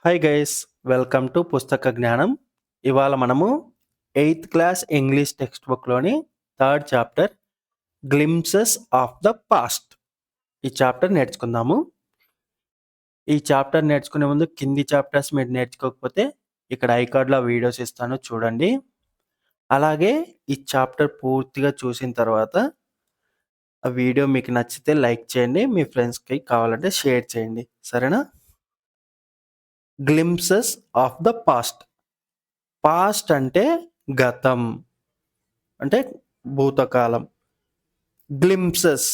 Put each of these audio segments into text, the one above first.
Hi guys, welcome to పుస్తక జ్ఞానం. ఇవాళ మనము 8th క్లాస్ ఇంగ్లీష్ టెక్స్ట్ బుక్లోని third chapter glimpses of the past ఈ చాప్టర్ నేర్చుకుందాము. ఈ చాప్టర్ నేర్చుకునే ముందు కింది చాప్టర్స్ మీరు నేర్చుకోకపోతే ఇక్కడ ఐకార్డ్లో వీడియోస్ ఇస్తాను, చూడండి. అలాగే ఈ చాప్టర్ పూర్తిగా చూసిన తర్వాత ఆ వీడియో మీకు నచ్చితే లైక్ చేయండి, మీ ఫ్రెండ్స్కి కావాలంటే షేర్ చేయండి, సరేనా? Glimpses of the past. Past అంటే గతం, అంటే భూతకాలం. గ్లింప్సెస్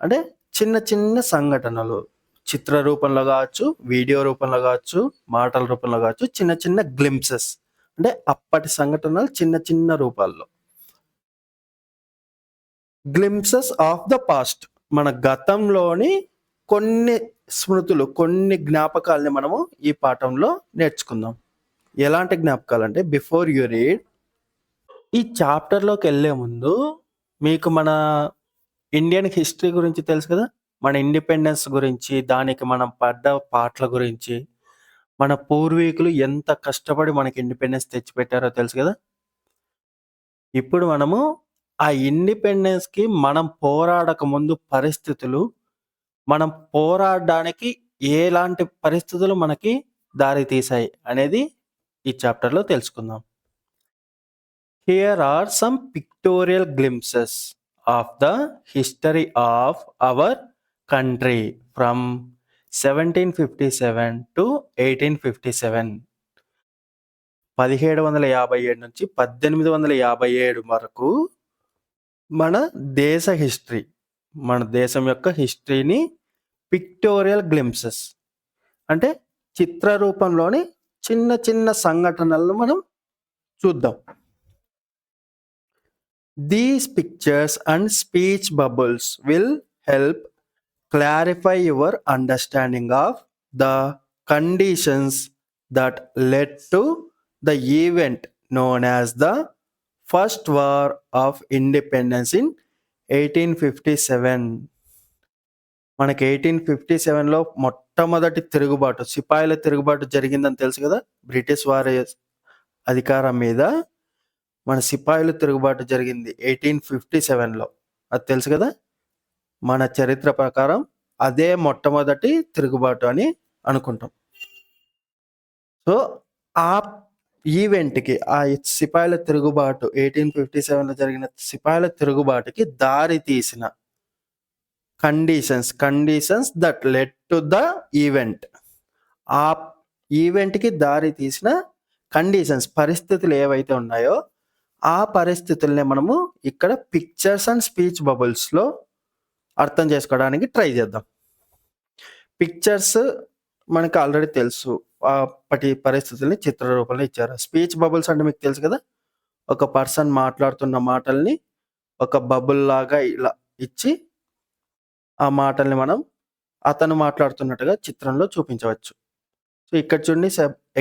అంటే చిన్న చిన్న సంఘటనలు, చిత్ర రూపంలో కావచ్చు, వీడియో రూపంలో కావచ్చు, మాటల రూపంలో కావచ్చు. చిన్న చిన్న గ్లింప్సెస్ అంటే అప్పటి సంఘటనలు చిన్న చిన్న రూపాల్లో. గ్లింప్సెస్ ఆఫ్ ద పాస్ట్ మన గతంలోని కొన్ని స్మృతులు, కొన్ని జ్ఞాపకాలని మనము ఈ పాఠంలో నేర్చుకుందాం. ఎలాంటి జ్ఞాపకాలు అంటే, బిఫోర్ యూ రీడ్, ఈ చాప్టర్లోకి వెళ్ళే ముందు మీకు మన ఇండియన్ హిస్టరీ గురించి తెలుసు కదా. మన ఇండిపెండెన్స్ గురించి, దానికి మనం పడ్డ పాటల గురించి, మన పూర్వీకులు ఎంత కష్టపడి మనకి ఇండిపెండెన్స్ తెచ్చిపెట్టారో తెలుసు కదా. ఇప్పుడు మనము ఆ ఇండిపెండెన్స్కి మనం పోరాడక ముందు పరిస్థితులు, మనం పోరాడడానికి ఎలాంటి పరిస్థితులు మనకి దారి తీసాయి అనేది ఈ చాప్టర్లో తెలుసుకుందాం. Here are some pictorial glimpses of the history of our country from 1757 to 1857. 1757 నుంచి 1857 వరకు మన దేశ హిస్టరీ, మన దేశం యొక్క హిస్టరీని పిక్టోరియల్ గ్లింప్సెస్ అంటే చిత్ర రూపంలోని చిన్న చిన్న సంఘటనలను మనం చూద్దాం. These pictures and speech bubbles will help clarify your understanding of the conditions that led to the event known as the First War of Independence in 1857. మనకి 1857లో మొట్టమొదటి తిరుగుబాటు, సిపాయిల తిరుగుబాటు జరిగిందని తెలుసు కదా. బ్రిటిష్ వారి అధికారం మీద మన సిపాయిల తిరుగుబాటు జరిగింది 1857లో, అది తెలుసు కదా. మన చరిత్ర ప్రకారం అదే మొట్టమొదటి తిరుగుబాటు అని అనుకుంటాం. సో ఆ ఈవెంట్కి, ఆ సిపాయిల తిరుగుబాటు, 1857లో జరిగిన సిపాయిల తిరుగుబాటుకి దారి తీసిన conditions that led to the event, ఆ ఈవెంట్కి దారి తీసిన కండిషన్స్, పరిస్థితులు ఏవైతే ఉన్నాయో ఆ పరిస్థితుల్ని మనము ఇక్కడ పిక్చర్స్ అండ్ స్పీచ్ బబుల్స్లో అర్థం చేసుకోవడానికి ట్రై చేద్దాం. పిక్చర్స్ మనకు ఆల్రెడీ తెలుసు, అప్పటి పరిస్థితుల్ని చిత్ర రూపంలో ఇచ్చారు. స్పీచ్ బబుల్స్ అంటే మీకు తెలుసు కదా, ఒక పర్సన్ మాట్లాడుతున్న మాటల్ని ఒక బబుల్ లాగా ఇలా ఇచ్చి ఆ మాటల్ని మనం అతను మాట్లాడుతున్నట్టుగా చిత్రంలో చూపించవచ్చు. సో ఇక్కడ చూడండి,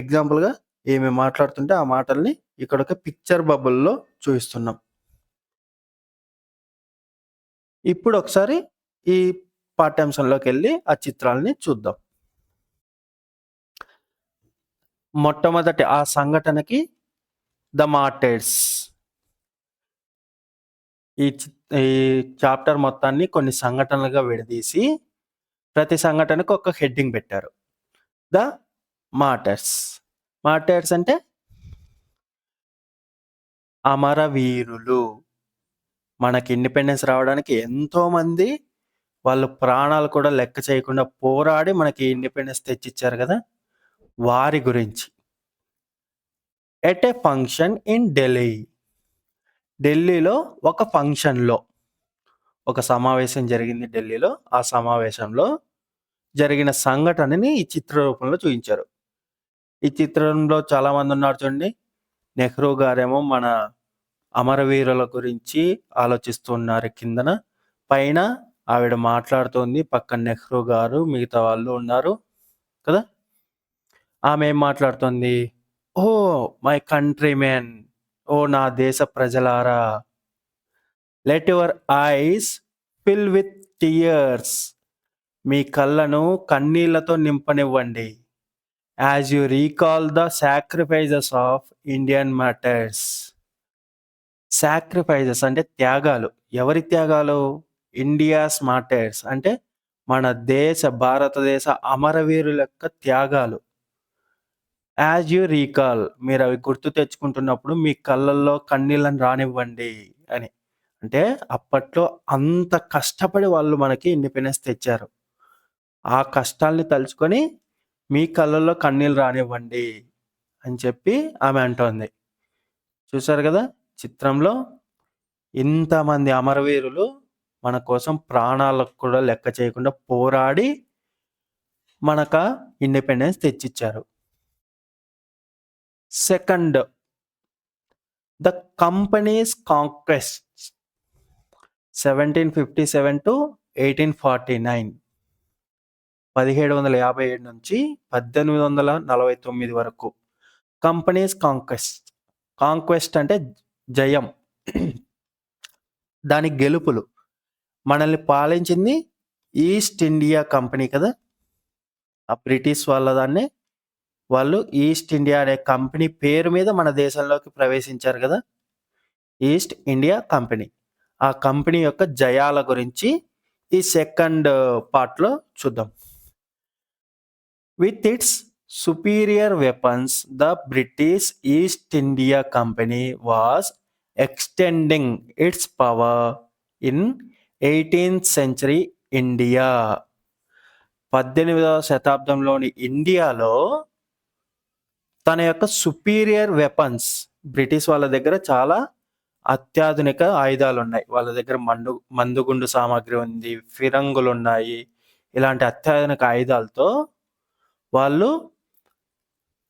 ఎగ్జాంపుల్గా ఏమి మాట్లాడుతుంటే ఆ మాటల్ని ఇక్కడ ఒక పిక్చర్ బబుల్లో చూపిస్తున్నాం. ఇప్పుడు ఒకసారి ఈ పాఠ్యాంశంలోకి వెళ్ళి ఆ చిత్రాలని చూద్దాం. మొట్టమొదటి ఆ సంఘటనకి ద మార్టైర్స్. ఈ చాప్టర్ మొత్తాన్ని కొన్ని సంఘటనలుగా విడదీసి ప్రతి సంఘటనకు ఒక హెడ్డింగ్ పెట్టారు. The martyrs. మార్టైర్స్ అంటే అమరవీరులు. మనకి ఇండిపెండెన్స్ రావడానికి ఎంతోమంది వాళ్ళు ప్రాణాలు కూడా లెక్క చేయకుండా పోరాడి మనకి ఇండిపెండెన్స్ తెచ్చిచ్చారు కదా, వారి గురించి. At a function in Delhi. ఢిల్లీలో ఒక ఫంక్షన్లో, ఒక సమావేశం జరిగింది ఢిల్లీలో. ఆ సమావేశంలో జరిగిన సంఘటనని ఈ చిత్ర రూపంలో చూపించారు. ఈ చిత్రంలో చాలామంది ఉన్నారు చూడండి. నెహ్రూ గారేమో మన అమరవీరుల గురించి ఆలోచిస్తున్నారు కిందన, పైన ఆవిడ మాట్లాడుతోంది, పక్కన నెహ్రూ గారు, మిగతా వాళ్ళు ఉన్నారు కదా. ఆమె ఏం మాట్లాడుతుంది? ఓ మై కంట్రీ మెన్, ఓ నా దేశ ప్రజలారా, let your eyes fill with tears, మీ కళ్ళను కన్నీళ్లతో నింపనివ్వండి. As you recall the sacrifices of Indian martyrs. Sacrifices అంటే త్యాగాలు. ఎవరి త్యాగాలు? ఇండియాస్ మార్టైర్స్ అంటే మన భారతదేశ అమరవీరుల యొక్క త్యాగాలు. యాజ్ యూ రీకాల్, మీరవి గుర్తు తెచ్చుకుంటున్నప్పుడు మీ కళ్ళల్లో కన్నీళ్ళని రానివ్వండి అని. అంటే అప్పట్లో అంత కష్టపడి వాళ్ళు మనకి ఇండిపెండెన్స్ తెచ్చారు. ఆ కష్టాల్ని తలుచుకొని మీ కళ్ళల్లో కన్నీళ్ళు రానివ్వండి అని చెప్పి ఆమె అంటోంది. చూసారు గదా! చిత్రంలో ఇంతమంది అమరవీరులు మన కోసం ప్రాణాలకు కూడా లెక్క చేయకుండా పోరాడి మనకా ఇండిపెండెన్స్ తెచ్చిచ్చారు. Second, the company's conquest 1757-1849. 1757 నుంచి 1849 వరకు. Companies conquest. కాంక్వెస్ట్ అంటే జయం. దాని గెలుపులు. మనల్ని పాలించింది ఈస్ట్ ఇండియా కంపెనీ కదా! ఆ బ్రిటిష్ వాళ్ళు ఈస్ట్ ఇండియా అనే కంపెనీ పేరు మీద మన దేశంలోకి ప్రవేశించారు కదా! East India company. ఆ కంపెనీ యొక్క జయాల గురించి ఈ సెకండ్ పార్ట్‌లో చూద్దాం. With its superior weapons, the British East India Company was extending its power in 18th century India. 18వ శతాబ్దంలోని ఇండియాలో తన యొక్క సుపీరియర్ వెపన్స్, బ్రిటిష్ వాళ్ళ దగ్గర చాలా అత్యాధునిక ఆయుధాలున్నాయి. వాళ్ళ దగ్గర మందుగుండు సామాగ్రి ఉంది, ఫిరంగులున్నాయి. ఇలాంటి అత్యాధునిక ఆయుధాలతో వాళ్ళు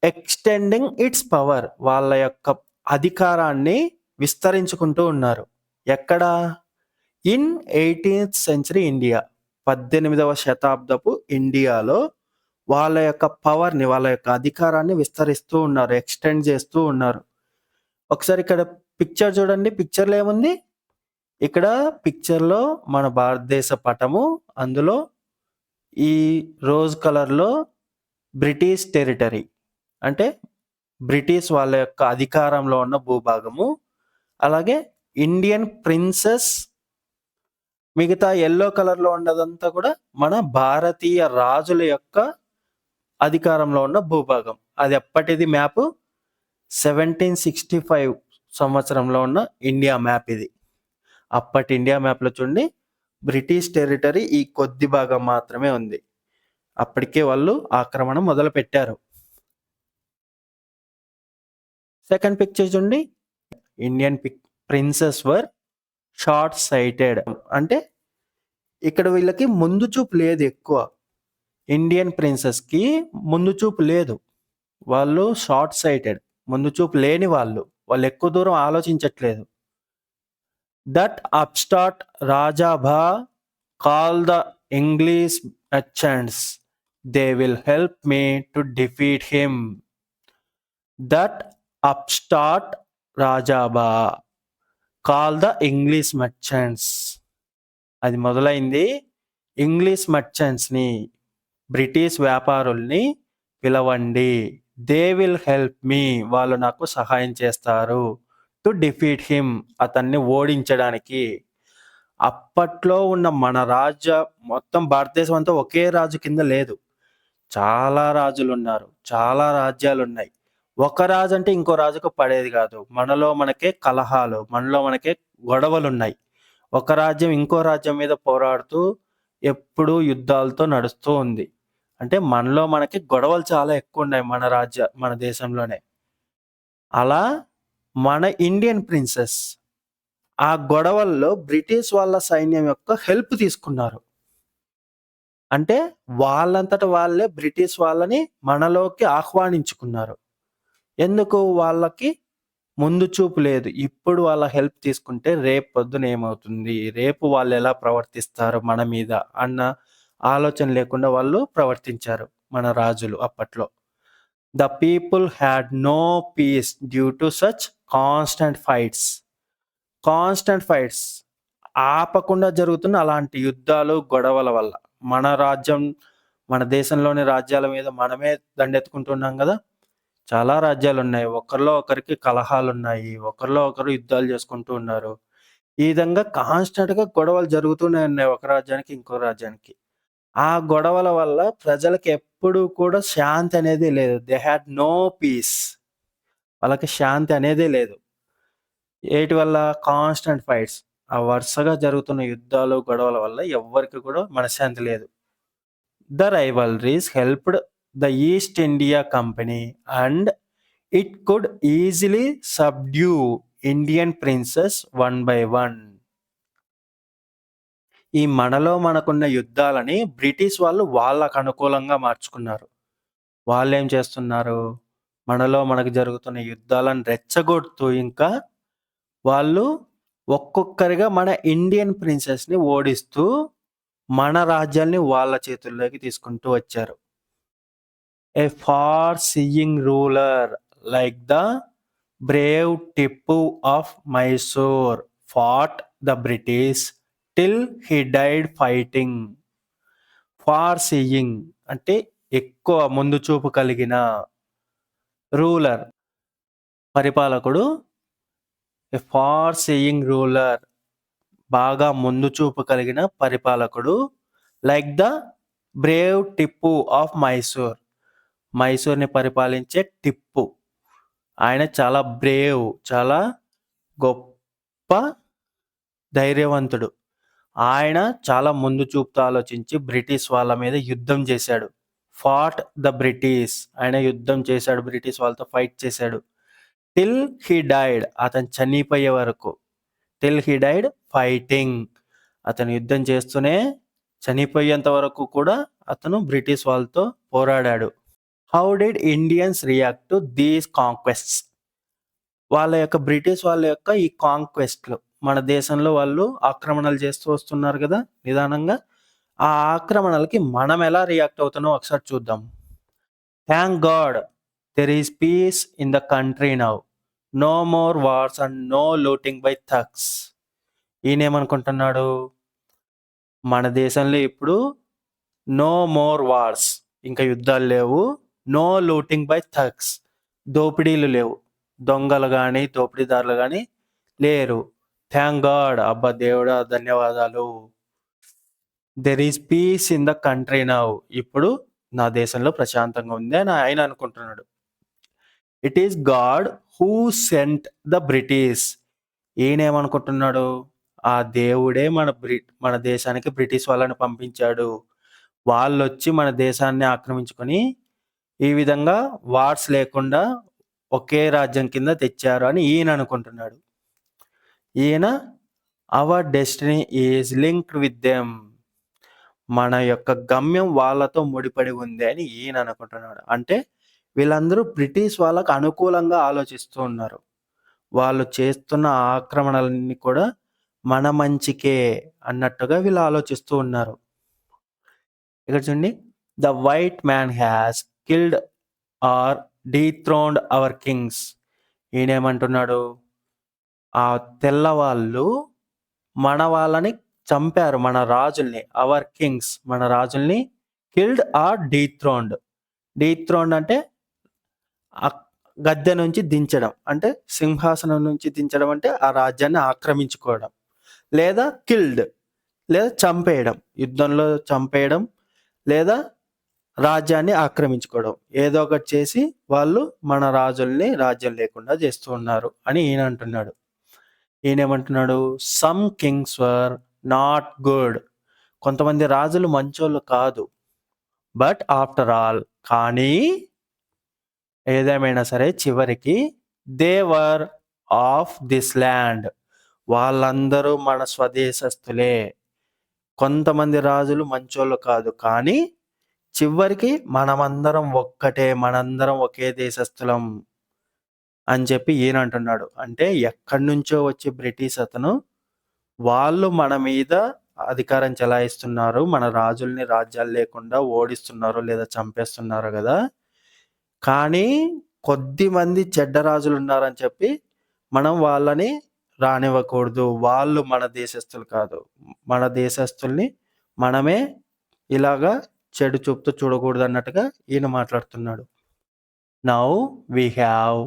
ఎక్స్టెండింగ్ ఇట్స్ పవర్, వాళ్ళ యొక్క అధికారాన్ని విస్తరించుకుంటూ ఉన్నారు. ఎక్కడ? ఇన్ 18th సెంచరీ ఇండియా, 18వ శతాబ్దపు ఇండియాలో వాళ్ళ యొక్క పవర్ని, వాళ్ళ యొక్క అధికారాన్ని విస్తరిస్తూ ఉన్నారు, ఎక్స్టెండ్ చేస్తూ ఉన్నారు. ఒకసారి ఇక్కడ పిక్చర్ చూడండి. పిక్చర్లో ఏముంది? ఇక్కడ పిక్చర్లో మన భారతదేశ పటము, అందులో ఈ రోజ్ కలర్లో బ్రిటిష్ టెరిటరీ అంటే బ్రిటిష్ వాళ్ళ యొక్క అధికారంలో ఉన్న భూభాగము. అలాగే ఇండియన్ ప్రిన్సెస్, మిగతా ఎల్లో కలర్లో ఉన్నదంతా కూడా మన భారతీయ రాజుల యొక్క అధికారంలో ఉన్న భూభాగం. అది ఎప్పటిది మ్యాప్? 1765 సంవత్సరంలో ఉన్న ఇండియా మ్యాప్ ఇది. అప్పటి ఇండియా మ్యాప్లో చూడండి, బ్రిటిష్ టెరిటరీ ఈ కొద్ది భాగం మాత్రమే ఉంది. అప్పటికే వాళ్ళు ఆక్రమణ మొదలు పెట్టారు. సెకండ్ పిక్చర్ చూడండి. Indian princes were short sighted అంటే ఇక్కడ వీళ్ళకి ముందు చూపు లేదు ఎక్కువ. ఇండియన్ ప్రిన్సెస్కి ముందు చూపు లేదు. వాళ్ళు షార్ట్ సైటెడ్, ముందు చూపు లేని వాళ్ళు ఎక్కువ దూరం ఆలోచించట్లేదు. దట్ అప్స్టార్ట్ రాజాభా call the English merchants, they will help me to defeat him. That upstart రాజాభా కాల్ ద ఇంగ్లీష్ మర్చెంట్స్. అది మొదలైంది ఇంగ్లీష్ మర్చెంట్స్ని, బ్రిటిష్ వ్యాపారుల్ని పిలవండి. దే విల్ హెల్ప్ మీ, వాళ్ళు నాకు సహాయం చేస్తారు. టు డిఫీట్ హిమ్, అతన్ని ఓడించడానికి. అప్పట్లో ఉన్న మన మొత్తం భారతదేశం అంతా ఒకే రాజు కింద లేదు. చాలా రాజులు ఉన్నారు, చాలా రాజ్యాలు ఉన్నాయి. ఒక రాజు అంటే ఇంకో రాజుకు పడేది కాదు. మనలో మనకే కలహాలు, మనలో మనకే గొడవలున్నాయి. ఒక రాజ్యం ఇంకో రాజ్యం మీద పోరాడుతూ ఎప్పుడూ యుద్ధాలతో నడుస్తూ ఉంది. అంటే మనలో మనకి గొడవలు చాలా ఎక్కువ ఉన్నాయి మన దేశంలోనే. అలా మన ఇండియన్ ప్రిన్సెస్ ఆ గొడవల్లో బ్రిటిష్ వాళ్ళ సైన్యం యొక్క హెల్ప్ తీసుకున్నారు. అంటే వాళ్ళంతట వాళ్ళే బ్రిటిష్ వాళ్ళని మనలోకి ఆహ్వానించుకున్నారు. ఎందుకు? వాళ్ళకి ముందు చూపు లేదు. ఇప్పుడు వాళ్ళ హెల్ప్ తీసుకుంటే రేపు పొద్దున ఏమవుతుంది, రేపు వాళ్ళు ఎలా ప్రవర్తిస్తారు మన మీద అన్న ఆలోచన లేకుండా వాళ్ళు ప్రవర్తించారు మన రాజులు అప్పట్లో. The people had no peace due to such constant fights. ఆపకుండా జరుగుతున్న అలాంటి యుద్ధాలు, గొడవల వల్ల మన మన దేశంలోని రాజ్యాల మీద మనమే దండెత్తుకుంటున్నాం గదా! చాలా రాజ్యాలున్నాయి. ఒకరిలో ఒకరికి కలహాలున్నాయి. ఒకరిలో ఒకరు యుద్ధాలు చేసుకుంటూ ఉన్నారు. ఈ విధంగా కాన్స్టెంట్‌గా గొడవలు జరుగుతూనే ఉన్నాయి ఒక రాజ్యానికి, ఇంకో రాజ్యానికి. ఆ గొడవల వల్ల ప్రజలకి ఎప్పుడూ కూడా శాంతి అనేది లేదు. They had no peace. వాళ్ళకి శాంతి అనేదే లేదు. ఏటి వల్ల? Constant fights. ఆ వరుసగా జరుగుతున్న యుద్ధాలు, గొడవల వల్ల ఎవ్వరికి కూడా మనశ్శాంతి లేదు. The rivalries helped the East India Company and it could easily subdue Indian princes one by one. ఈ మనకున్న యుద్ధాలని బ్రిటిష్ వాళ్ళు వాళ్ళకు అనుకూలంగా మార్చుకున్నారు. వాళ్ళేం చేస్తున్నారు? మనకు జరుగుతున్న యుద్ధాలను రెచ్చగొడుతూ ఇంకా వాళ్ళు ఒక్కొక్కరిగా మన ఇండియన్ ప్రిన్సెస్‌ని ఓడిస్తూ మన రాజ్యాల్ని వాళ్ళ చేతుల్లోకి తీసుకుంటూ వచ్చారు. A far-seeing ruler like the brave Tipu of Mysore fought the British till he died fighting. Far-seeing అంటే ఎక్కువ ముందు చూపు కలిగిన రూలర్ పరిపాలకుడు. A far-seeing ruler బాగా ముందు చూపు కలిగిన పరిపాలకుడు. Like the brave Tipu of Mysore. మైసూర్‌ని పరిపాలించే టిప్పు. ఆయన చాలా బ్రేవ్, చాలా గొప్ప ధైర్యవంతుడు. ఆయన చాలా ముందు చూపుతో ఆలోచించి బ్రిటిష్ వాళ్ళ మీద యుద్ధం చేశాడు. Fought the British. ఆయన యుద్ధం చేశాడు. బ్రిటిష్ వాళ్ళతో ఫైట్ చేశాడు. Till he died. అతను చనిపోయే వరకు. Till he died fighting. అతను యుద్ధం చేస్తూనే చనిపోయేంత వరకు కూడా అతను బ్రిటిష్ వాళ్ళతో పోరాడాడు. How did Indians react to these conquests? British వాళ్ళ యొక్క ఈ కాంక్వెస్ట్‌లు మన దేశంలో వాళ్ళు ఆక్రమణలు చేస్తూ వస్తున్నారు గదా! నిదానంగా. ఆ ఆక్రమణలకి మనం ఎలా రియాక్ట్ అవుతున్నామో ఒకసారి చూద్దాం. Thank God there is peace in the country now. No more wars and no looting by thugs. ఈయనేమనుకుంటున్నాడు? మన దేశంలో ఇప్పుడు నో మోర్ వార్స్. ఇంకా యుద్ధాలు లేవు. No looting by thugs. దోపిడీలు లేవు. దొంగలు గాని, దోపిడీదారులు గాని లేరు. Thank God. అబ్బా దేవుడా ధన్యవాదాలు. There is peace in the country now. ఇప్పుడు నా దేశంలో ప్రశాంతంగా ఉంది అని ఆయన అనుకుంటున్నాడు. It is God who sent the British. ఈయనేమనుకుంటున్నాడు? ఆ దేవుడే మన దేశానికి బ్రిటిష్ వాళ్ళని పంపించాడు. వాళ్ళొచ్చి మన దేశాన్ని ఆక్రమించుకొని ఈ విధంగా వార్స్ లేకుండా ఒకే రాజ్యం కింద తెచ్చారు అని ఈయన అనుకుంటున్నాడు. ఈయన hour destiny is linked with them. మన యొక్క గమ్యం వాళ్ళతో ముడిపడి ఉంది అని ఈయన అనుకుంటున్నాడు. అంటే వీళ్ళందరూ బ్రిటిష్ వాళ్ళకు అనుకూలంగా ఆలోచిస్తూ ఉన్నారు. వాళ్ళు చేస్తున్న ఆక్రమణలన్నీ కూడా మన మంచికే అన్నట్టుగా వీళ్ళు ఆలోచిస్తూ ఉన్నారు. ఇక్కడ చూడండి. The white man has killed or dethroned our kings. ఈయనేమంటున్నాడు? ఆ తెల్లవాళ్ళు మన వాళ్ళని చంపారు, మన రాజుల్ని. అవర్ కింగ్స్, మన రాజుల్ని. Killed or డీథ్రోన్డ్. డీథ్రోన్డ్ అంటే గద్దె నుంచి దించడం. అంటే సింహాసనం నుంచి దించడం అంటే ఆ రాజ్యాన్ని ఆక్రమించుకోవడం. లేదా కిల్డ్ లేదా చంపేయడం. యుద్ధంలో చంపేయడం లేదా రాజ్యాన్ని ఆక్రమించుకోవడం. ఏదో ఒకటి చేసి వాళ్ళు మన రాజుల్ని రాజ్యం లేకుండా చేస్తూ ఉన్నారు అని ఈయన అంటున్నాడు. ఈయనేమంటున్నాడు? Some kings were not good. కొంతమంది రాజులు మంచోళ్ళు కాదు. బట్ ఆఫ్టర్ ఆల్, కానీ ఏదేమైనా సరే చివరికి they were of this land. వాళ్ళందరూ మన స్వదేశస్థులే. కొంతమంది రాజులు మంచోళ్ళు కాదు, కానీ చివరికి మనమందరం ఒక్కటే, మనందరం ఒకే దేశస్థులం అని చెప్పి ఈయన అంటున్నాడు. అంటే ఎక్కడి నుంచో వచ్చి బ్రిటిష్ అతను వాళ్ళు మన మీద అధికారం చెలాయిస్తున్నారు. మన రాజుల్ని రాజ్యాలు లేకుండా ఓడిస్తున్నారు లేదా చంపేస్తున్నారు గదా! కానీ కొద్దిమంది చెడ్డ రాజులున్నారని చెప్పి మనం వాళ్ళని రానివ్వకూడదు. వాళ్ళు మన దేశస్థులు కాదు. మన దేశస్థుల్ని మనమే ఇలాగా చెడు చూపుతో చూడకూడదన్నట్టుగా ఈయన మాట్లాడుతున్నాడు. Now we have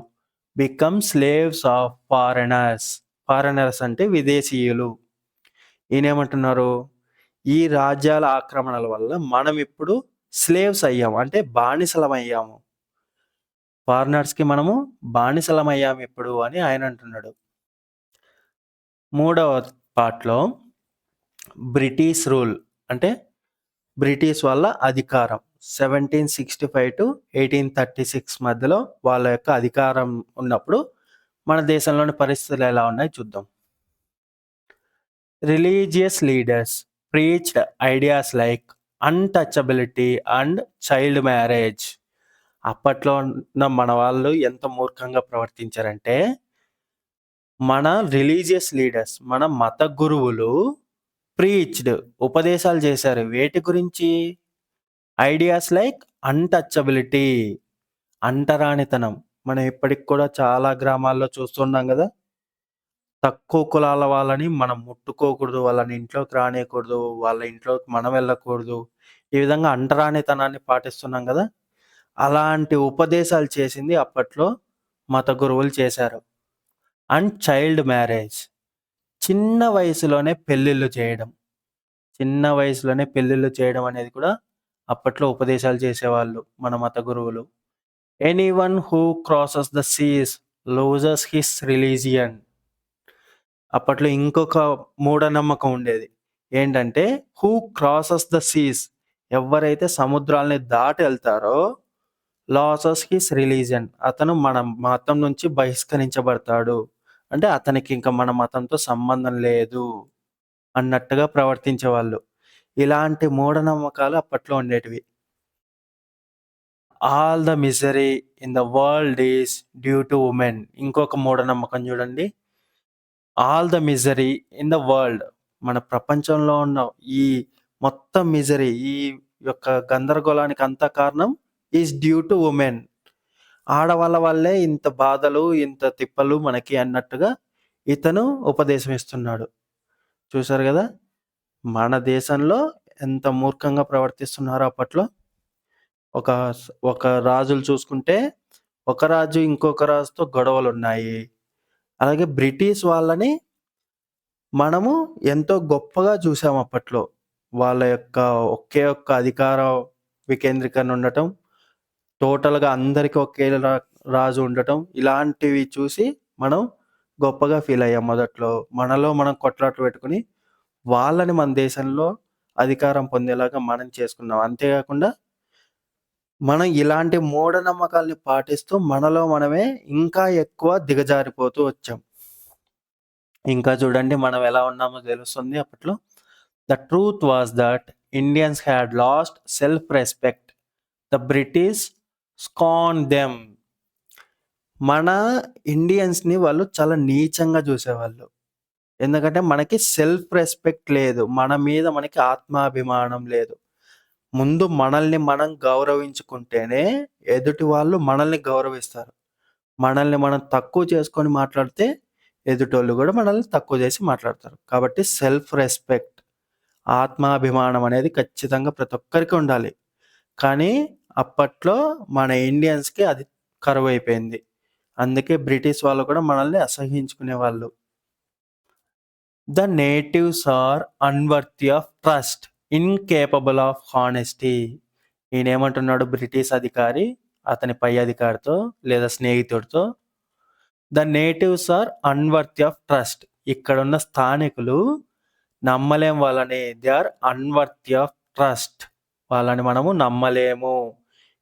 become slaves of foreigners. Foreigners అంటే విదేశీయులు. ఈయనేమంటున్నారు? ఈ రాజ్యాల ఆక్రమణల వల్ల మనం ఇప్పుడు స్లేవ్స్ అయ్యాము. అంటే బానిసలమయ్యాము. ఫారినర్స్‌కి మనము బానిసలమయ్యాము ఇప్పుడు అని ఆయన అంటున్నాడు. మూడవ పార్ట్‌లో బ్రిటిష్ రూల్ అంటే బ్రిటిష్ వాళ్ళ అధికారం 1765-1836 మధ్యలో వాళ్ళ యొక్క అధికారం ఉన్నప్పుడు మన దేశంలోని పరిస్థితులు ఎలా ఉన్నాయో చూద్దాం. Religious leaders preached ideas like untouchability and child marriage. అప్పట్లో ఉన్న మన వాళ్ళు ఎంత మూర్ఖంగా ప్రవర్తించారంటే, మన రిలీజియస్ లీడర్స్, మన మత గురువులు ప్రీచ్డ్ ఉపదేశాలు చేశారు. వేటి గురించి? ఐడియాస్ లైక్ అన్‌టచబిలిటీ అంటరానితనం. మనం ఇప్పటికి కూడా చాలా గ్రామాల్లో చూస్తున్నాం గదా! తక్కువ కులాల వాళ్ళని మనం ముట్టుకోకూడదు, వాళ్ళని ఇంట్లోకి రానీయకూడదు, వాళ్ళ ఇంట్లోకి మనం వెళ్ళకూడదు. ఈ విధంగా అంటరానితనాన్ని పాటిస్తున్నాం గదా! అలాంటి ఉపదేశాలు చేసింది అప్పట్లో మత గురువులు చేశారు. And child marriage. చిన్న వయసులోనే పెళ్ళిళ్ళు చేయడం. చిన్న వయసులోనే పెళ్ళిళ్ళు చేయడం అనేది కూడా అప్పట్లో ఉపదేశాలు చేసేవాళ్ళు మన మత గురువులు. Anyone who crosses the Cs loses his religion. అప్పట్లో ఇంకొక మూఢనమ్మకం ఉండేది. ఏంటంటే హూ క్రాసెస్ ద సీస్, ఎవరైతే సముద్రాల్ని దాటి ఎళ్తారో లాసెస్ హిస్ రిలీజియన్, అతను మన మతం నుంచి బహిష్కరించబడతాడు. అంటే అతనికి ఇంక మన మతంతో సంబంధం లేదు అన్నట్టుగా ప్రవర్తించేవాళ్ళు. ఇలాంటి మూఢనమ్మకాలు అప్పట్లో ఉండేటివి. All the misery in the world is due to women. ఇంకొక మూఢనమ్మకం చూడండి. All the misery in the world, మన ప్రపంచంలో ఉన్న ఈ మొత్తం మిజరీ, ఈ యొక్క గందరగోళానికి అంతా కారణం ఈస్ డ్యూ టు వుమెన్. ఆడవాళ్ళ వల్లే ఇంత బాధలు, ఇంత తిప్పలు మనకి అన్నట్టుగా ఇతను ఉపదేశం ఇస్తున్నాడు. చూసారు గదా! మన దేశంలో ఎంత మూర్ఖంగా ప్రవర్తిస్తున్నారో అప్పట్లో. ఒక రాజులు చూసుకుంటే, ఒక రాజు ఇంకొక రాజుతో గొడవలున్నాయి. అలాగే బ్రిటిష్ వాళ్ళని మనము ఎంతో గొప్పగా చూసాం అప్పట్లో. వాళ్ళ యొక్క ఒకే ఒక్క అధికార వికేంద్రీకరణ ఉండటం, టోటల్‌గా అందరికి ఒకేలా రాజు ఉండటం, ఇలాంటివి చూసి మనం గొప్పగా ఫీల్ అయ్యాం మొదట్లో. మనలో మనం కొట్లాటలు పెట్టుకొని, వాళ్ళని మన దేశంలో అధికారం పొందేలాగా మనం చేసుకున్నాం. అంతేగాకుండా మనం ఇలాంటి మూఢనమ్మకాల్ని పాటిస్తూ మనలో మనమే ఇంకా ఎక్కువ దిగజారిపోతూ వచ్చాం. ఇంకా చూడండి మనం ఎలా ఉన్నామో తెలుస్తుంది అప్పట్లో. The truth was that Indians had lost self respect. The British scorn them. మన ఇండియన్స్‌ని వాళ్ళు చాలా నీచంగా చూసేవాళ్ళు. ఎందుకంటే మనకి సెల్ఫ్ రెస్పెక్ట్ లేదు. మన మీద మనకి ఆత్మాభిమానం లేదు. ముందు మనల్ని మనం గౌరవించుకుంటేనే ఎదుటి వాళ్ళు మనల్ని గౌరవిస్తారు. మనల్ని మనం తక్కువ చేసుకొని మాట్లాడితే ఎదుటోళ్ళు గూడా మనల్ని తక్కువ చేసి మాట్లాడతారు. కాబట్టి సెల్ఫ్ రెస్పెక్ట్, ఆత్మాభిమానం అనేది ఖచ్చితంగా ప్రతి ఒక్కరికి ఉండాలి. కానీ అప్పట్లో మన ఇండియన్స్‌కి అది కరువైపోయింది. అందుకే బ్రిటిష్ వాళ్ళు కూడా మనల్ని అసహ్యించుకునేవాళ్ళు. The natives are unworthy of trust, incapable of honesty. ఈయనేమంటున్నాడు బ్రిటిష్ అధికారి అతని పై అధికారితో లేదా స్నేహితుడితో, the natives are unworthy of trust. ఇక్కడున్న స్థానికులు నమ్మలేం వాళ్ళని. They are unworthy of trust. వాళ్ళని మనము నమ్మలేము.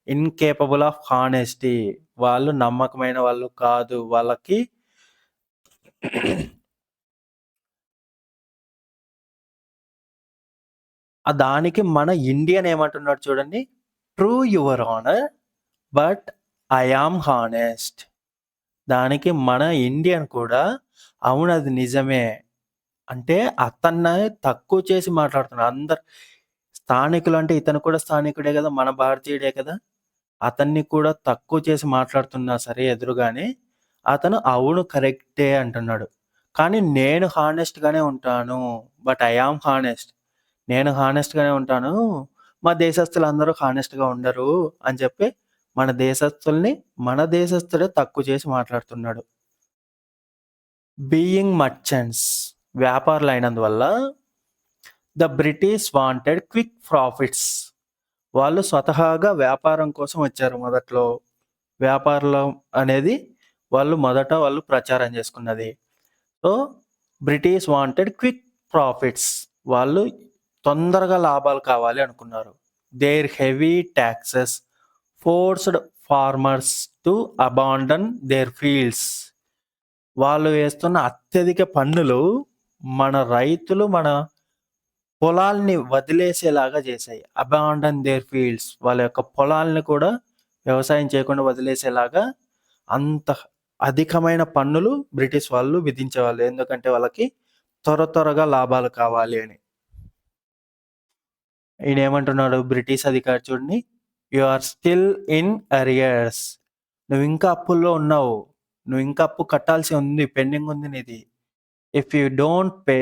Incapable of honesty. వాళ్ళు నమ్మకమైన వాళ్ళు కాదు. వాళ్ళకి దానికి మన ఇండియన్ ఏమంటున్నాడు చూడండి. True your honour but I am honest. దానికి మన ఇండియన్ కూడా అవును అది నిజమే. అంటే అతన్ని తక్కువ చేసి మాట్లాడుతున్నాడు. స్థానికులు అంటే ఇతను కూడా స్థానికుడే గదా! మన భారతీయుడే కదా! అతన్ని కూడా తక్కువ చేసి మాట్లాడుతున్నా సరే ఎదురుగానే, అతను అవును కరెక్టే అంటున్నాడు. కానీ నేను హానెస్ట్‌గానే ఉంటాను. But I am honest. నేను హానెస్ట్‌గానే ఉంటాను. మా దేశస్తులందరూ హానెస్ట్‌గా ఉండరు అని చెప్పి మన దేశస్తుడే తక్కువ చేసి మాట్లాడుతున్నాడు. బీయింగ్ మర్చెంట్స్ వ్యాపారులైనందువల్ల the British wanted quick profits. వాళ్ళు స్వతహాగా వ్యాపారం కోసం వచ్చారు మొదట్లో. వ్యాపారం అనేది వాళ్ళు ప్రచారం చేసుకున్నది. So, British wanted quick profits. వాళ్ళు తొందరగా లాభాలు కావాలి అనుకున్నారు. Their heavy taxes forced farmers to abandon their fields. వాళ్ళు వేస్తున్న అత్యధిక పన్నులు మన రైతులు మన పొలాల్ని వదిలేసేలాగా చేశాయి. Abandon their fields. వాళ్ళ యొక్క పొలాల్ని కూడా వ్యవసాయం చేయకుండా వదిలేసేలాగా అంత అధికమైన పన్నులు బ్రిటిష్ వాళ్ళు విధించేవాళ్ళు. ఎందుకంటే వాళ్ళకి త్వరగా లాభాలు కావాలి అని. ఈయనేమంటున్నాడు బ్రిటిష్ అధికారి చూడండి, you are still in arrears. నువ్వు ఇంకా అప్పుల్లో ఉన్నావు. నువ్వు ఇంకా అప్పు కట్టాల్సి ఉంది, పెండింగ్ ఉంది నీది. If you don't pay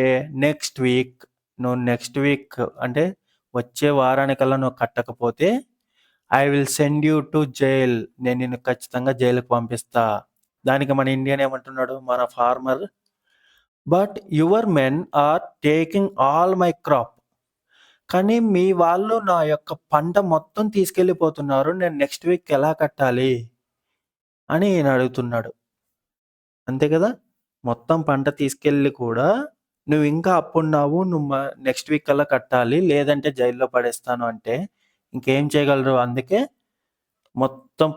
next week, నువ్వు నెక్స్ట్ వీక్ అంటే వచ్చే వారానికల్లా నువ్వు కట్టకపోతే I will send you to jail. నేను నిన్ను ఖచ్చితంగా జైలుకి పంపిస్తా. దానికి మన ఇండియన్ ఏమంటున్నాడు, మన farmer, but your men are taking all my crop. కానీ మీ వాళ్ళు నా యొక్క పంట మొత్తం తీసుకెళ్ళిపోతున్నారు. నేను నెక్స్ట్ వీక్ ఎలా కట్టాలి అని ఈయన అడుగుతున్నాడు. అంతే కదా, మొత్తం పంట తీసుకెళ్ళి కూడా నువ్వు ఇంకా అప్పున్నావు, నువ్వు నెక్స్ట్ వీక్ కల్లా కట్టాలి, లేదంటే జైల్లో పడేస్తాను అంటే ఇంకేం చేయగలరు. అందుకే మొత్తం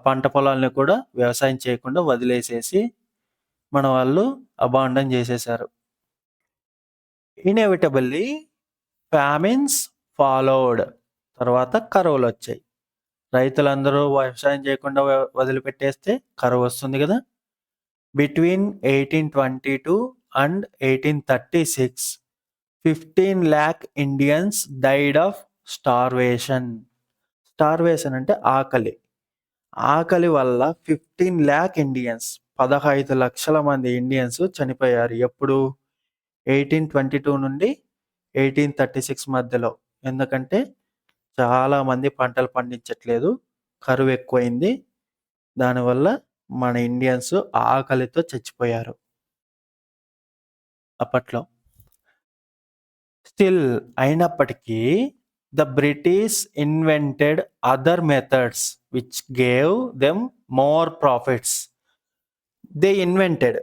పంట పొలాలను కూడా వ్యవసాయం చేయకుండా వదిలేసేసి మన వాళ్ళు అబాండన్ చేసేశారు. Inevitably famines followed. తర్వాత కరువులు వచ్చాయి. రైతులందరూ వ్యవసాయం చేయకుండా వదిలిపెట్టేస్తే కరువు వస్తుంది కదా. Between 1822 and 1836 15 lakh Indians died of starvation. Starvation అంటే ఆకలి. ఆకలి వల్ల 15 lakh ఇండియన్స్, 15 లక్షల మంది ఇండియన్స్ చనిపోయారు. ఎప్పుడు? 1822 నుండి 1836 మధ్యలో. ఎందుకంటే చాలా మంది పంటలు పండించట్లేదు, కరువు ఎక్కువైంది. దానివల్ల మన ఇండియన్స్ ఆకలితో చచ్చిపోయారు అప్పట్లో. స్టిల్ అయినప్పటికీ the British invented other methods which gave them more profits. They invented,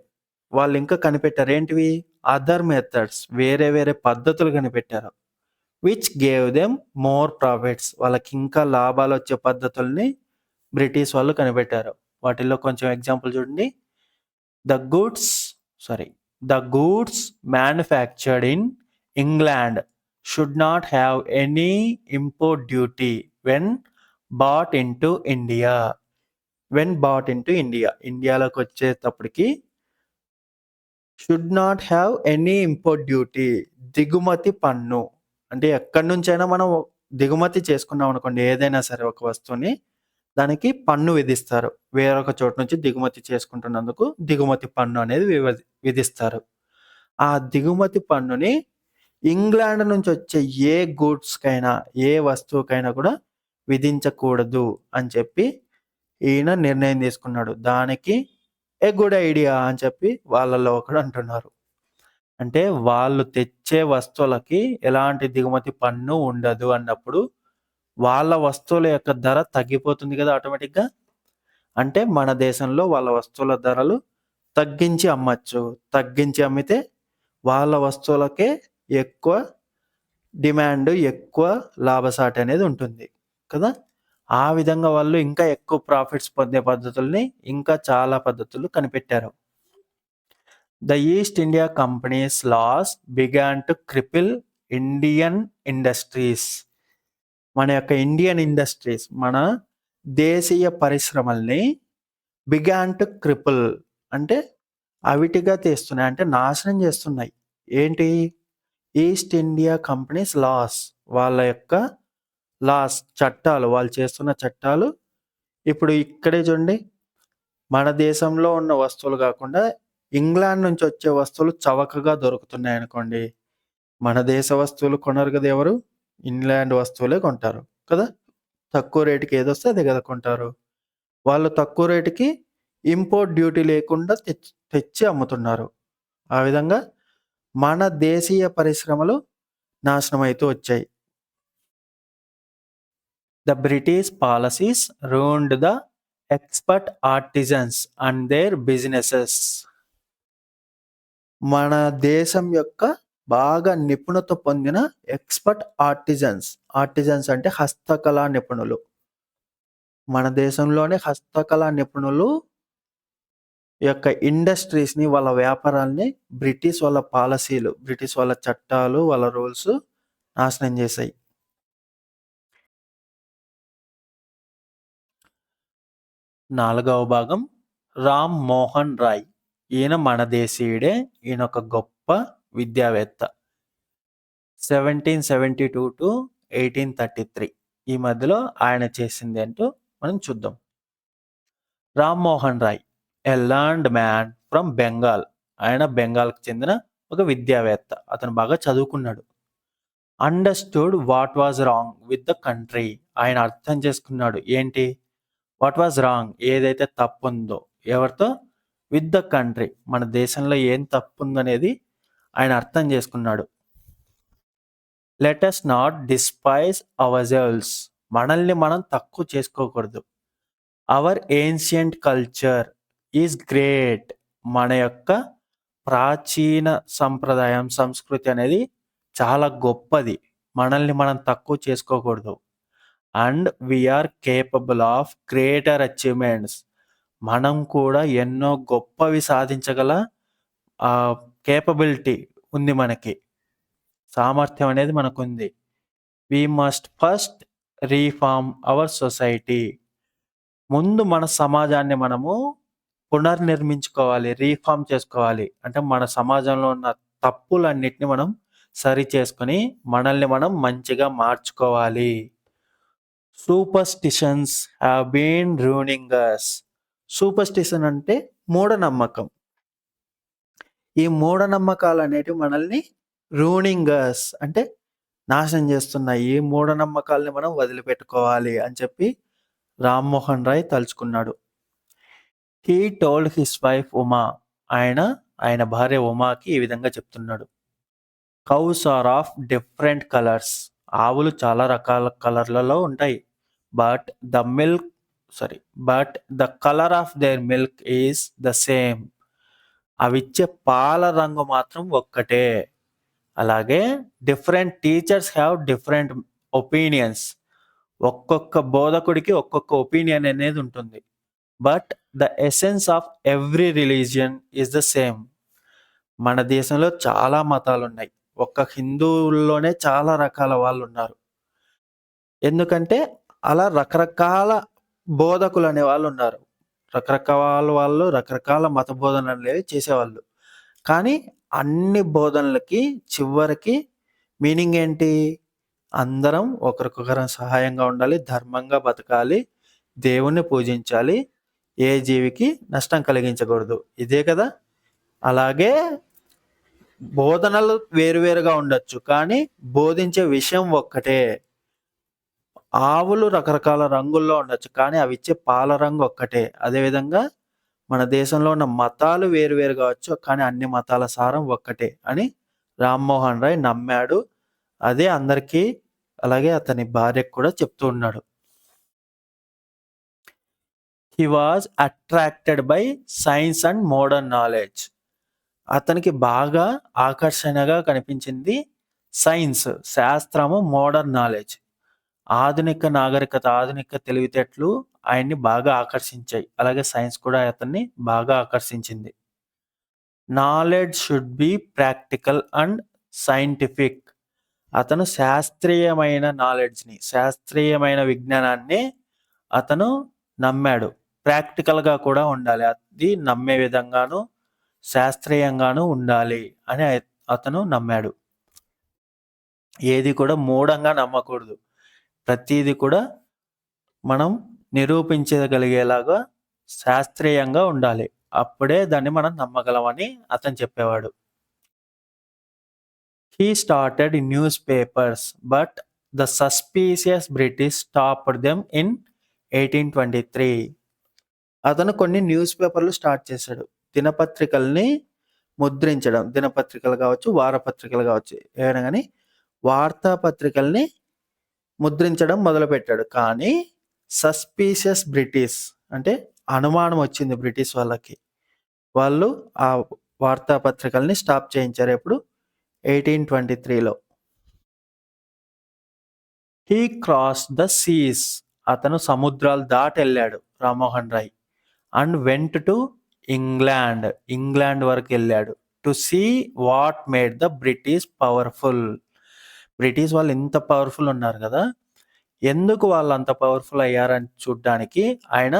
వాళ్ళు ఇంకా కనిపెట్టారు. ఏంటివి? అదర్ మెథడ్స్, వేరే వేరే పద్ధతులు కనిపెట్టారు. Which gave them more profits, వాళ్ళకి ఇంకా లాభాలు వచ్చే పద్ధతుల్ని బ్రిటిష్ వాళ్ళు కనిపెట్టారు. వాటిల్లో కొంచెం ఎగ్జాంపుల్ చూడండి. The goods manufactured in England should not have any import duty when bought in to India. ఇండియాలోకి వచ్చేటప్పటికి should not have any import duty, దిగుమతి పన్ను. అంటే ఎక్కడి నుంచైనా మనం దిగుమతి చేసుకున్నాం అనుకోండి, ఏదైనా సరే ఒక వస్తువుని, దానికి పన్ను విధిస్తారు. వేరొక చోటు నుంచి దిగుమతి చేసుకుంటున్నందుకు దిగుమతి పన్ను అనేది విధిస్తారు. ఆ దిగుమతి పన్నుని ఇంగ్లాండ్ నుంచి వచ్చే ఏ గూడ్స్కైనా, ఏ వస్తువుకైనా కూడా విధించకూడదు అని చెప్పి ఈయన నిర్ణయం తీసుకున్నాడు. దానికి ఏ గుడ్ ఐడియా అని చెప్పి వాళ్ళలో ఒకడు అంటున్నారు. అంటే వాళ్ళు తెచ్చే వస్తువులకి ఎలాంటి దిగుమతి పన్ను ఉండదు అన్నప్పుడు వాళ్ళ వస్తువుల యొక్క ధర తగ్గిపోతుంది కదా ఆటోమేటిక్గా. అంటే మన దేశంలో వాళ్ళ వస్తువుల ధరలు తగ్గించి అమ్మచ్చు. తగ్గించి అమ్మితే వాళ్ళ వస్తువులకే ఎక్కువ డిమాండ్, ఎక్కువ లాభసాటి అనేది ఉంటుంది కదా. ఆ విధంగా వాళ్ళు ఇంకా ఎక్కువ ప్రాఫిట్స్ పొందే పద్ధతుల్ని, ఇంకా చాలా పద్ధతులు కనిపెట్టారు. The East India company's laws began to cripple Indian industries. మన యొక్క ఇండియన్ ఇండస్ట్రీస్, మన దేశీయ పరిశ్రమల్ని బిగాన్ టు క్రిపుల్ అంటే అవిటిగా తీస్తున్నాయి, అంటే నాశనం చేస్తున్నాయి. ఏంటి? ఈస్ట్ ఇండియా కంపెనీస్ లాస్, వాళ్ళ యొక్క లాస్, చట్టాలు, వాళ్ళు చేస్తున్న చట్టాలు. ఇప్పుడు ఇక్కడే చూడండి, మన దేశంలో ఉన్న వస్తువులు కాకుండా ఇంగ్లాండ్ నుంచి వచ్చే వస్తువులు చవకగా దొరుకుతున్నాయి అనుకోండి, మన దేశ వస్తువులు కొనరు కదా ఎవరు. ఇన్లాండ్ వస్తువులే కొంటారు కదా. తక్కువ రేటుకి ఏదొస్తే అదే కదా కొంటారు. వాళ్ళు తక్కువ రేటుకి ఇంపోర్ట్ డ్యూటీ లేకుండా తెచ్చి అమ్ముతున్నారు. ఆ విధంగా మన దేశీయ పరిశ్రమలు నాశనం అవుతూ వచ్చాయి. The British policies ruined the expert artisans and their businesses. మన దేశం యొక్క బాగా నిపుణత పొందిన ఎక్స్‌పర్ట్ ఆర్టిజన్స్ అంటే హస్తకళా నిపుణులు. మన దేశంలోనే హస్తకళా నిపుణులు యొక్క ఇండస్ట్రీస్‌ని, వాళ్ళ వ్యాపారాల్ని బ్రిటిష్ వాళ్ళ పాలసీలు, బ్రిటిష్ వాళ్ళ చట్టాలు, వాళ్ళ రూల్స్ నాశనం చేశాయి. నాలుగవ భాగం రామ్ మోహన్ రాయ్. ఈయన మన దేశీయుడే. ఈయన ఒక గొప్ప విద్యావేత్త. 1772 టు 1833 ఈ మధ్యలో ఆయన చేసింది ఏంటో మనం చూద్దాం. రామ్ మోహన్ రాయ్ ఎ లర్న్డ్ మ్యాన్ ఫ్రమ్ బెంగాల్. ఆయన బెంగాల్కి చెందిన ఒక విద్యావేత్త. అతను బాగా చదువుకున్నాడు. Understood what was wrong with the country. ఆయన అర్థం చేసుకున్నాడు ఏంటి, వాట్ వాజ్ రాంగ్, ఏదైతే తప్పు ఉందో ఎవరితో, విత్ ద కంట్రీ, మన దేశంలో ఏం తప్పు ఉందనేది ఆయన అర్థం చేసుకున్నాడు. Let us not despise ourselves. మనల్ని మనం తక్కువ చేసుకోకూడదు. Our ancient culture is great. మన యొక్క ప్రాచీన సంప్రదాయం, సంస్కృతి అనేది చాలా గొప్పది. మనల్ని మనం తక్కువ చేసుకోకూడదు. And we are capable of greater achievements. మనం కూడా ఎన్నో గొప్పవి సాధించగల కేపబిలిటీ ఉంది మనకి. సామర్థ్యం అనేది మనకుంది. We must first reform our society. ముందు మన సమాజాన్ని మనము పునర్నిర్మించుకోవాలి, రీఫార్మ్ చేసుకోవాలి. అంటే మన సమాజంలో ఉన్న తప్పులన్నిటిని మనం సరి చేసుకొని మనల్ని మనం మంచిగా మార్చుకోవాలి. Superstitions have been ruining us. Superstition అంటే మూఢనమ్మకం. ఈ మూఢనమ్మకాలు అనేటివి మనల్ని రూనింగ్ అస్ అంటే నాశనం చేస్తున్నాయి. ఈ మూఢనమ్మకాలని మనం వదిలిపెట్టుకోవాలి అని చెప్పి రామ్మోహన్ రాయ్ తలుచుకున్నాడు. He told his wife Uma. ఆయన భార్య ఉమాకి ఈ విధంగా చెప్తున్నాడు. Cows are of different colours. ఆవులు చాలా రకాల కలర్లలో ఉంటాయి. But the colour of their milk is the same. అవిచ్చే పాల రంగు మాత్రం ఒక్కటే. అలాగే different teachers have different opinions. ఒక్కొక్క బోధకుడికి ఒక్కొక్క ఒపీనియన్ అనేది ఉంటుంది. But the essence of every religion is the same. మన దేశంలో చాలా మతాలు ఉన్నాయి. ఒక్క హిందువుల్లోనే చాలా రకాల వాళ్ళు ఉన్నారు. ఎందుకంటే అలా రకరకాల బోధకులు అనే వాళ్ళు ఉన్నారు. రకరకాల వాళ్ళు రకరకాల మత బోధనలు అనేవి చేసేవాళ్ళు. కానీ అన్ని బోధనలకి చివరికి మీనింగ్ ఏంటి, అందరం ఒకరికొకరం సహాయంగా ఉండాలి, ధర్మంగా బతకాలి, దేవుణ్ణి పూజించాలి, ఏ జీవికి నష్టం కలిగించకూడదు. ఇదే కదా. అలాగే బోధనలు వేరువేరుగా ఉండొచ్చు, కానీ బోధించే విషయం ఒక్కటే. ఆవులు రకరకాల రంగుల్లో ఉండొచ్చు, కానీ అవి ఇచ్చే పాల రంగు ఒక్కటే. అదేవిధంగా మన దేశంలో ఉన్న మతాలు వేరువేరు కావచ్చు, కానీ అన్ని మతాల సారం ఒక్కటే అని రామ్మోహన్ రాయ్ నమ్మాడు. అదే అందరికీ, అలాగే అతని భార్యకు కూడా చెప్తూ ఉన్నాడు. He was attracted by science and modern knowledge. అతనికి బాగా ఆకర్షణగా కనిపించింది సైన్స్, శాస్త్రము, మోడర్న్ నాలెడ్జ్. ఆధునిక నాగరికత, ఆధునిక తెలివితేటలు ఆయన్ని బాగా ఆకర్షించాయి. అలాగే సైన్స్ కూడా అతన్ని బాగా ఆకర్షించింది. Knowledge should be practical and scientific. అతను శాస్త్రీయమైన నాలెడ్జ్ని, శాస్త్రీయమైన విజ్ఞానాన్ని అతను నమ్మాడు. ప్రాక్టికల్గా కూడా ఉండాలి, అది నమ్మే విధంగాను శాస్త్రీయంగాను ఉండాలి అని అతను నమ్మాడు. ఏది కూడా మూఢంగా నమ్మకూడదు. ప్రతిదీ కూడా మనం నిరూపించగలిగేలాగా శాస్త్రీయంగా ఉండాలి. అప్పుడే దాన్ని మనం నమ్మగలమని అతను చెప్పేవాడు. He started news papers but the suspicious British stopped them in 1823. అతను కొన్ని న్యూస్ పేపర్లు స్టార్ట్ చేశాడు. దినపత్రికల్ని ముద్రించడం, దినపత్రికలు కావచ్చు, వారపత్రికలు కావచ్చు, ఏమైనా కానీ వార్తాపత్రికల్ని ముద్రించడం మొదలుపెట్టాడు. కానీ సస్పీషియస్ బ్రిటిష్ అంటే అనుమానం వచ్చింది బ్రిటిష్ వాళ్ళకి. వాళ్ళు ఆ వార్తాపత్రికల్ని స్టాప్ చేయించారు. ఎప్పుడు? 1823లో. He cross the seas. అతను సముద్రాలు దాటి వెళ్ళాడు Rammohan Roy. And went to England. England వరకు వెళ్ళాడు. To see what made the British powerful. British వాళ్ళు ఇంత పవర్ఫుల్ ఉన్నారు కదా, ఎందుకు వాళ్ళు అంత పవర్ఫుల్ అయ్యారని చూడ్డానికి ఆయన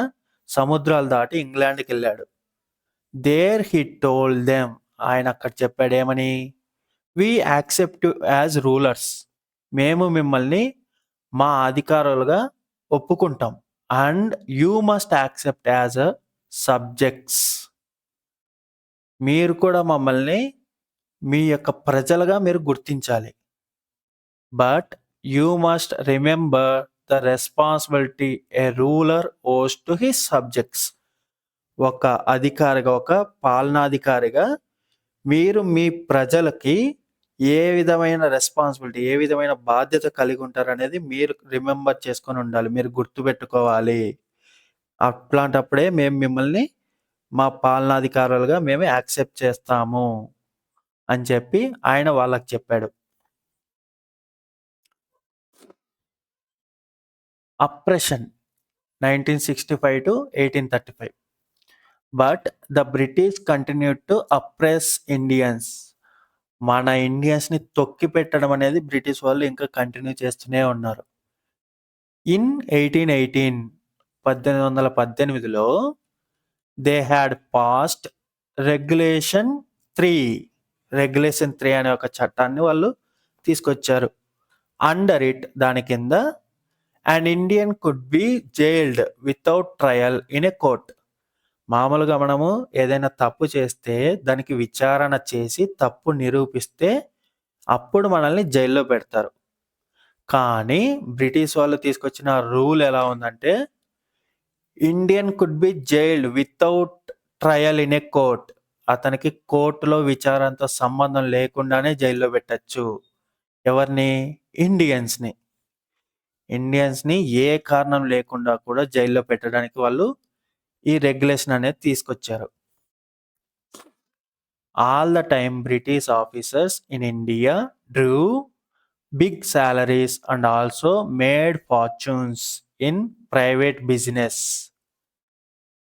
సముద్రాలు దాటి ఇంగ్లాండ్కి వెళ్ళాడు. There he told them. ఆయన అక్కడ చెప్పాడు ఏమని? We accept as rulers. మేము మిమ్మల్ని మా అధికారులుగా ఒప్పుకుంటాం. And you must accept as a subjects. మీరు కూడా మమ్మల్ని మీ యొక్క ప్రజలుగా మీరు గుర్తించాలి. But you must remember the responsibility a ruler owes to his subjects. ఒక అధికారిగా, ఒక పాలనాధికారిగా మీరు మీ ప్రజలకి ఏ విధమైన రెస్పాన్సిబిలిటీ, ఏ విధమైన బాధ్యత కలిగి ఉంటారనేది మీరు రిమెంబర్ చేసుకొని ఉండాలి, మీరు గుర్తుపెట్టుకోవాలి. అట్లాంటప్పుడే మేము మిమ్మల్ని మా పాలనాధికారులుగా మేము యాక్సెప్ట్ చేస్తాము అని చెప్పి ఆయన వాళ్ళకి చెప్పాడు. Oppression 1965 to 1835. But the British continued to oppress Indians. మన ఇండియన్స్ని తొక్కి పెట్టడం అనేది బ్రిటిష్ వాళ్ళు ఇంకా కంటిన్యూ చేస్తూనే ఉన్నారు. ఇన్ 1818లో దే హ్యాడ్ పాస్డ్ రెగ్యులేషన్ 3 అనే ఒక చట్టాన్ని వాళ్ళు తీసుకొచ్చారు. అండర్ ఇట్, దాని కింద, and Indian could be jailed without trial in a court. మామూలుగా మనము ఏదైనా తప్పు చేస్తే దానికి విచారణ చేసి తప్పు నిరూపిస్తే అప్పుడు మనల్ని జైల్లో పెడతారు. కానీ బ్రిటిష్ వాళ్ళు తీసుకొచ్చిన రూల్ ఎలా ఉందంటే, Indian could be jailed without trial in a court. అతనికి కోర్టులో విచారణతో సంబంధం లేకుండానే జైల్లో పెట్టచ్చు. ఎవరిని? ఇండియన్స్ని. ఇండియన్స్ని ఏ కారణం లేకుండా కూడా జైల్లో పెట్టడానికి వాళ్ళు ఈ రెగ్యులేషన్ అనేది తీసుకొచ్చారు. All the time British officers in India drew big salaries and also made fortunes in private business.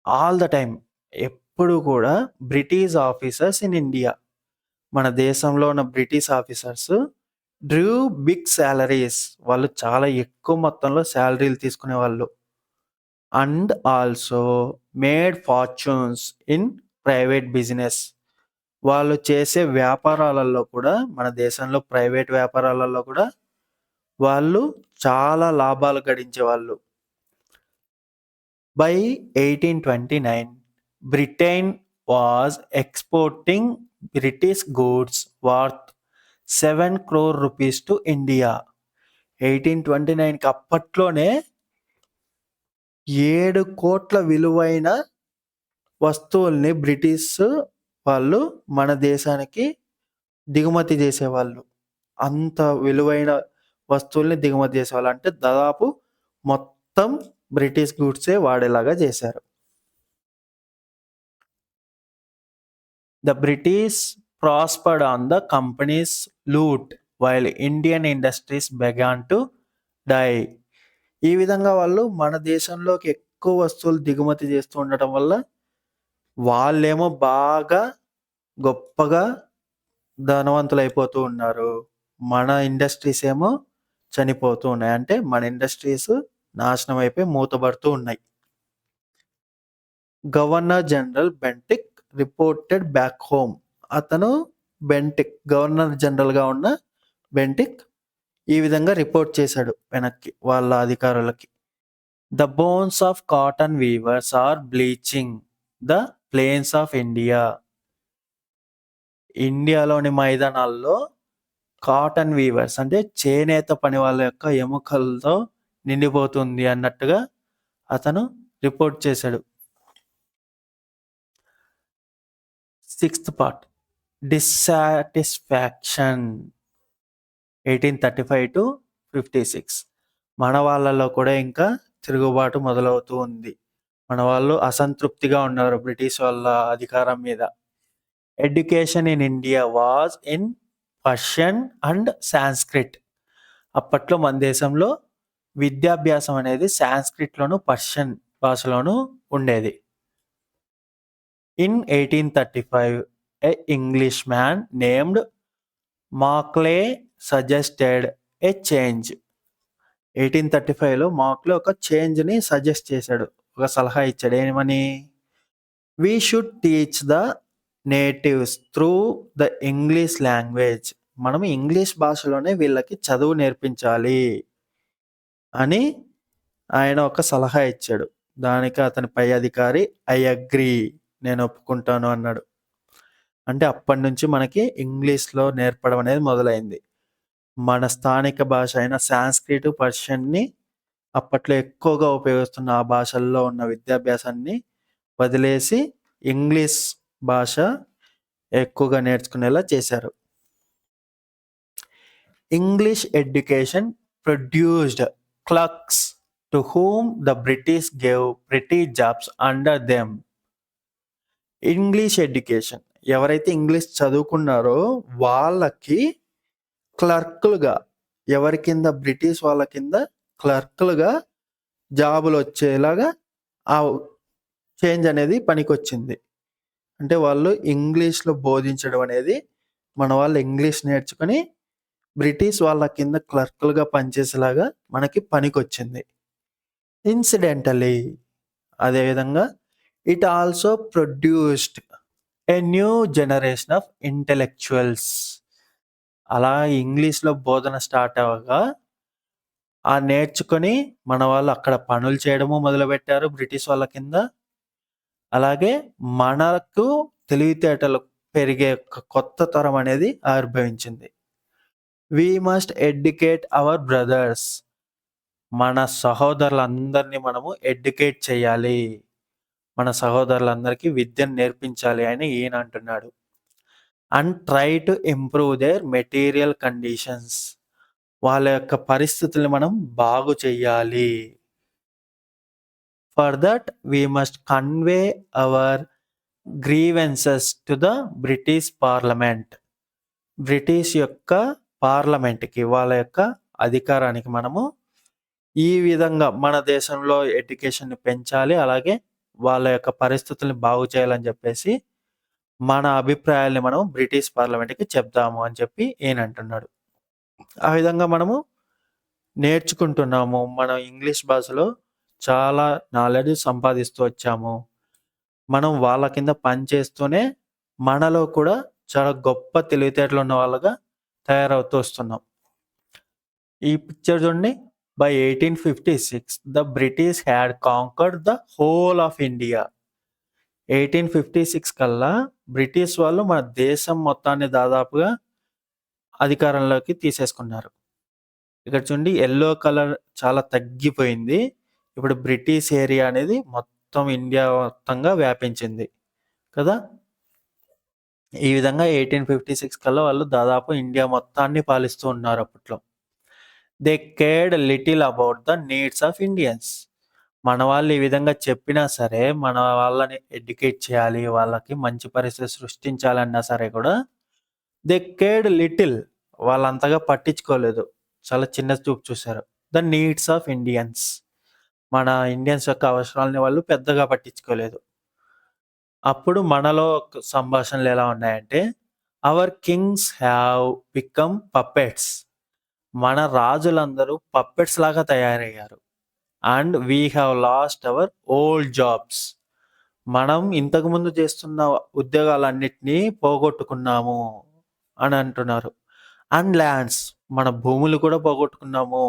All the time, ఎప్పుడు కూడా బ్రిటిష్ ఆఫీసర్స్ ఇన్ ఇండియా, మన దేశంలో ఉన్న British officers drew big salaries, వాళ్ళు చాలా ఎక్కువ మొత్తంలో శాలరీలు తీసుకునే వాళ్ళు. And also made fortunes in private business, వాళ్ళు చేసే వ్యాపారాలలో కూడా, మన దేశంలో ప్రైవేట్ వ్యాపారాలలో కూడా వాళ్ళు చాలా లాభాలు గడించేవాళ్ళు. By 1829 Britain was exporting British goods worth 7 crore rupees to India. 1829కి అప్పట్లోనే 7 కోట్ల విలువైన వస్తువుల్ని బ్రిటిష్ వాళ్ళు మన దేశానికి దిగుమతి చేసేవాళ్ళు. అంత విలువైన వస్తువుల్ని దిగుమతి చేసేవాళ్ళు. అంటే దాదాపు మొత్తం బ్రిటిష్ గూడ్సే వాడేలాగా చేశారు. The British prospered on the company's loot while Indian industries began to die. ఈ విధంగా వాళ్ళు మన దేశంలోకి ఎక్కువ వస్తువులు దిగుమతి చేస్తూ ఉండటం వల్ల వాళ్ళేమో బాగా గొప్పగా ధనవంతులు అయిపోతూ ఉన్నారు, మన ఇండస్ట్రీస్ ఏమో చనిపోతూ ఉన్నాయి. అంటే మన ఇండస్ట్రీస్ నాశనం అయిపోయి మూతబడుతూ ఉన్నాయి. Governor general Bentinck reported back home. అతను బెంటిక్, గవర్నర్ జనరల్గా ఉన్న బెంటిక్ ఈ విధంగా రిపోర్ట్ చేశాడు వెనక్కి వాళ్ళ అధికారులకి. The bones of cotton weavers are bleaching the plains of India. ఇండియాలోని మైదానాల్లో కాటన్ వీవర్స్ అంటే చేనేత పని వాళ్ళ యొక్క ఎముకలతో నిండిపోతుంది అన్నట్టుగా అతను రిపోర్ట్ చేశాడు. 6th part dissatisfaction 1835-56. మన వాళ్ళలో కూడా ఇంకా తిరుగుబాటు మొదలవుతూ ఉంది. మన వాళ్ళు అసంతృప్తిగా ఉన్నారు బ్రిటిష్ వాళ్ళ అధికారం మీద. Education in India was in Persian and Sanskrit. అప్పట్లో మన దేశంలో విద్యాభ్యాసం అనేది సాంస్క్రిట్లోను పర్షియన్ భాషలోను ఉండేది. In 1835 a English man named Macaulay suggested a change. 1835లో మాక్లే ఒక చేంజ్ని సజెస్ట్ చేశాడు, ఒక సలహా ఇచ్చాడు. ఏమని? We should teach the natives through the English language. మనం ఇంగ్లీష్ భాషలోనే వీళ్ళకి చదువు నేర్పించాలి అని ఆయన ఒక సలహా ఇచ్చాడు. దానికి అతని పై అధికారి ఐ అగ్రీ, నేను ఒప్పుకుంటాను అన్నాడు. అంటే అప్పటి నుంచి మనకి ఇంగ్లీష్లో నేర్పడం అనేది మొదలైంది. మన స్థానిక భాష అయిన సాంస్క్రిట్, పర్షియన్ని అప్పట్లో ఎక్కువగా ఉపయోగిస్తున్న ఆ భాషల్లో ఉన్న విద్యాభ్యాసాన్ని వదిలేసి ఇంగ్లీష్ భాష ఎక్కువగా నేర్చుకునేలా చేశారు. English education produced clerks to whom the British gave pretty jobs under them. English education, ఎవరైతే ఇంగ్లీష్ చదువుకున్నారో వాళ్ళకి క్లర్కులుగా, ఎవరి కింద? బ్రిటిష్ వాళ్ళ కింద క్లర్కులుగా జాబులు వచ్చేలాగా ఆ చేంజ్ అనేది పనికొచ్చింది. అంటే వాళ్ళు ఇంగ్లీష్లో బోధించడం అనేది, మన వాళ్ళు ఇంగ్లీష్ నేర్చుకొని బ్రిటిష్ వాళ్ళ కింద క్లర్కులుగా పనిచేసేలాగా మనకి పనికొచ్చింది. ఇన్సిడెంటలీ, అదేవిధంగా it also produced a new generation of intellectuals. అలా ఇంగ్లీష్లో బోధన స్టార్ట్ అవ్వగా ఆ నేర్చుకొని మన వాళ్ళు అక్కడ పనులు చేయడము మొదలుపెట్టారు బ్రిటిష్ వాళ్ళ కింద. అలాగే మనకు తెలివితేటలు పెరిగే కొత్త తరం అనేది ఆవిర్భవించింది. We must educate our brothers. మన సహోదరులందరినీ మనము ఎడ్యుకేట్ చేయాలి, మన సహోదరులందరికీ విద్యను నేర్పించాలి అని ఈయన అంటున్నాడు. And try to improve their material conditions. వాళ్ళ యొక్క పరిస్థితుల్ని మనం బాగు చెయ్యాలి. For that we must convey our grievances to the British parliament. British యొక్క పార్లమెంట్కి, వాళ్ళ యొక్క అధికారానికి మనము ఈ విధంగా మన దేశంలో ఎడ్యుకేషన్ని పెంచాలి, అలాగే వాళ్ళ యొక్క పరిస్థితుల్ని బాగు చేయాలని చెప్పేసి మన అభిప్రాయాల్ని మనం బ్రిటిష్ పార్లమెంట్కి చెప్దాము అని చెప్పి ఈయన అంటున్నాడు. ఆ విధంగా మనము నేర్చుకుంటున్నాము, మనం ఇంగ్లీష్ భాషలో చాలా నాలెడ్జ్ సంపాదిస్తూ వచ్చాము. మనం వాళ్ళ కింద పనిచేస్తూనే మనలో కూడా చాలా గొప్ప తెలివితేటలు ఉన్న వాళ్ళగా తయారవుతూ వస్తున్నాం. ఈ పిక్చర్ చూడండి. By 1856 the British had conquered the whole of India. 1856 కల్లా బ్రిటిష్ వాళ్ళు మన దేశం మొత్తాన్ని దాదాపుగా అధికారంలోకి తీసేసుకున్నారు. ఇక్కడ చూడండి, ఎల్లో కలర్ చాలా తగ్గిపోయింది. ఇప్పుడు బ్రిటిష్ ఏరియా అనేది మొత్తం ఇండియా మొత్తంగా వ్యాపించింది కదా. ఈ విధంగా 1856 కల్లా వాళ్ళు దాదాపు ఇండియా మొత్తాన్ని పాలిస్తూ ఉన్నారు అప్పట్లో. They cared little about the needs of Indians. మన వాళ్ళు ఈ విధంగా చెప్పినా సరే, మన వాళ్ళని ఎడ్యుకేట్ చేయాలి, వాళ్ళకి మంచి పరిస్థితి సృష్టించాలన్నా సరే కూడా దే కేర్డ్ లిటిల్, వాళ్ళంతగా పట్టించుకోలేదు, చాలా చిన్న చూపు చూశారు. ద నీడ్స్ ఆఫ్ ఇండియన్స్, మన ఇండియన్స్ యొక్క అవసరాలని వాళ్ళు పెద్దగా పట్టించుకోలేదు. అప్పుడు మనలో సంభాషణలు ఎలా ఉన్నాయంటే, our kings have become puppets. మన రాజులందరూ పప్పెట్స్ లాగా తయారయ్యారు. And we have lost our old jobs. మనం ఇంతకుముందు చేస్తున్న ఉద్యోగాలన్నిటినీ పోగొట్టుకున్నాము అని అంటున్నారు. అండ్ ల్యాండ్స్, మన భూములు కూడా పోగొట్టుకున్నాము.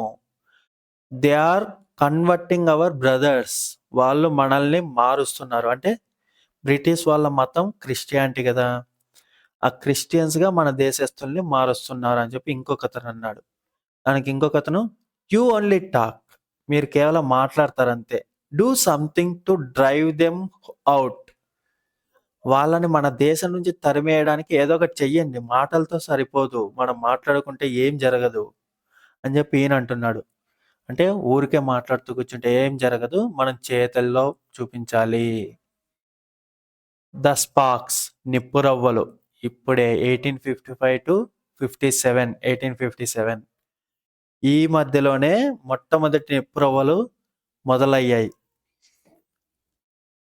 They are converting our brothers. వాళ్ళు మనల్ని మారుస్తున్నారు. అంటే బ్రిటిష్ వాళ్ళ మతం క్రిస్టియానిటీ కదా, ఆ క్రిస్టియన్స్గా మన దేశస్తుల్ని మారుస్తున్నారు అని చెప్పి ఇంకొకతను అన్నాడు. దానికి ఇంకొకతను, యూ ఓన్లీ టాక్, మీరు కేవలం మాట్లాడతారంతే, do something to drive them out, వాళ్ళని మన దేశం నుంచి తరిమేయడానికి ఏదో ఒకటి చెయ్యండి, మాటలతో సరిపోదు, మనం మాట్లాడుకుంటే ఏం జరగదు అని చెప్పి ఈయన అంటున్నాడు. అంటే ఊరికే మాట్లాడుతూ కూర్చుంటే ఏం జరగదు, మనం చేతల్లో చూపించాలి. ద స్పార్క్స్, నిప్పురవ్వలు, ఇప్పుడే 1855 టు 57, 1857 ఈ మధ్యలోనే మొట్టమొదటి నిప్పురవ్వలు మొదలయ్యాయి.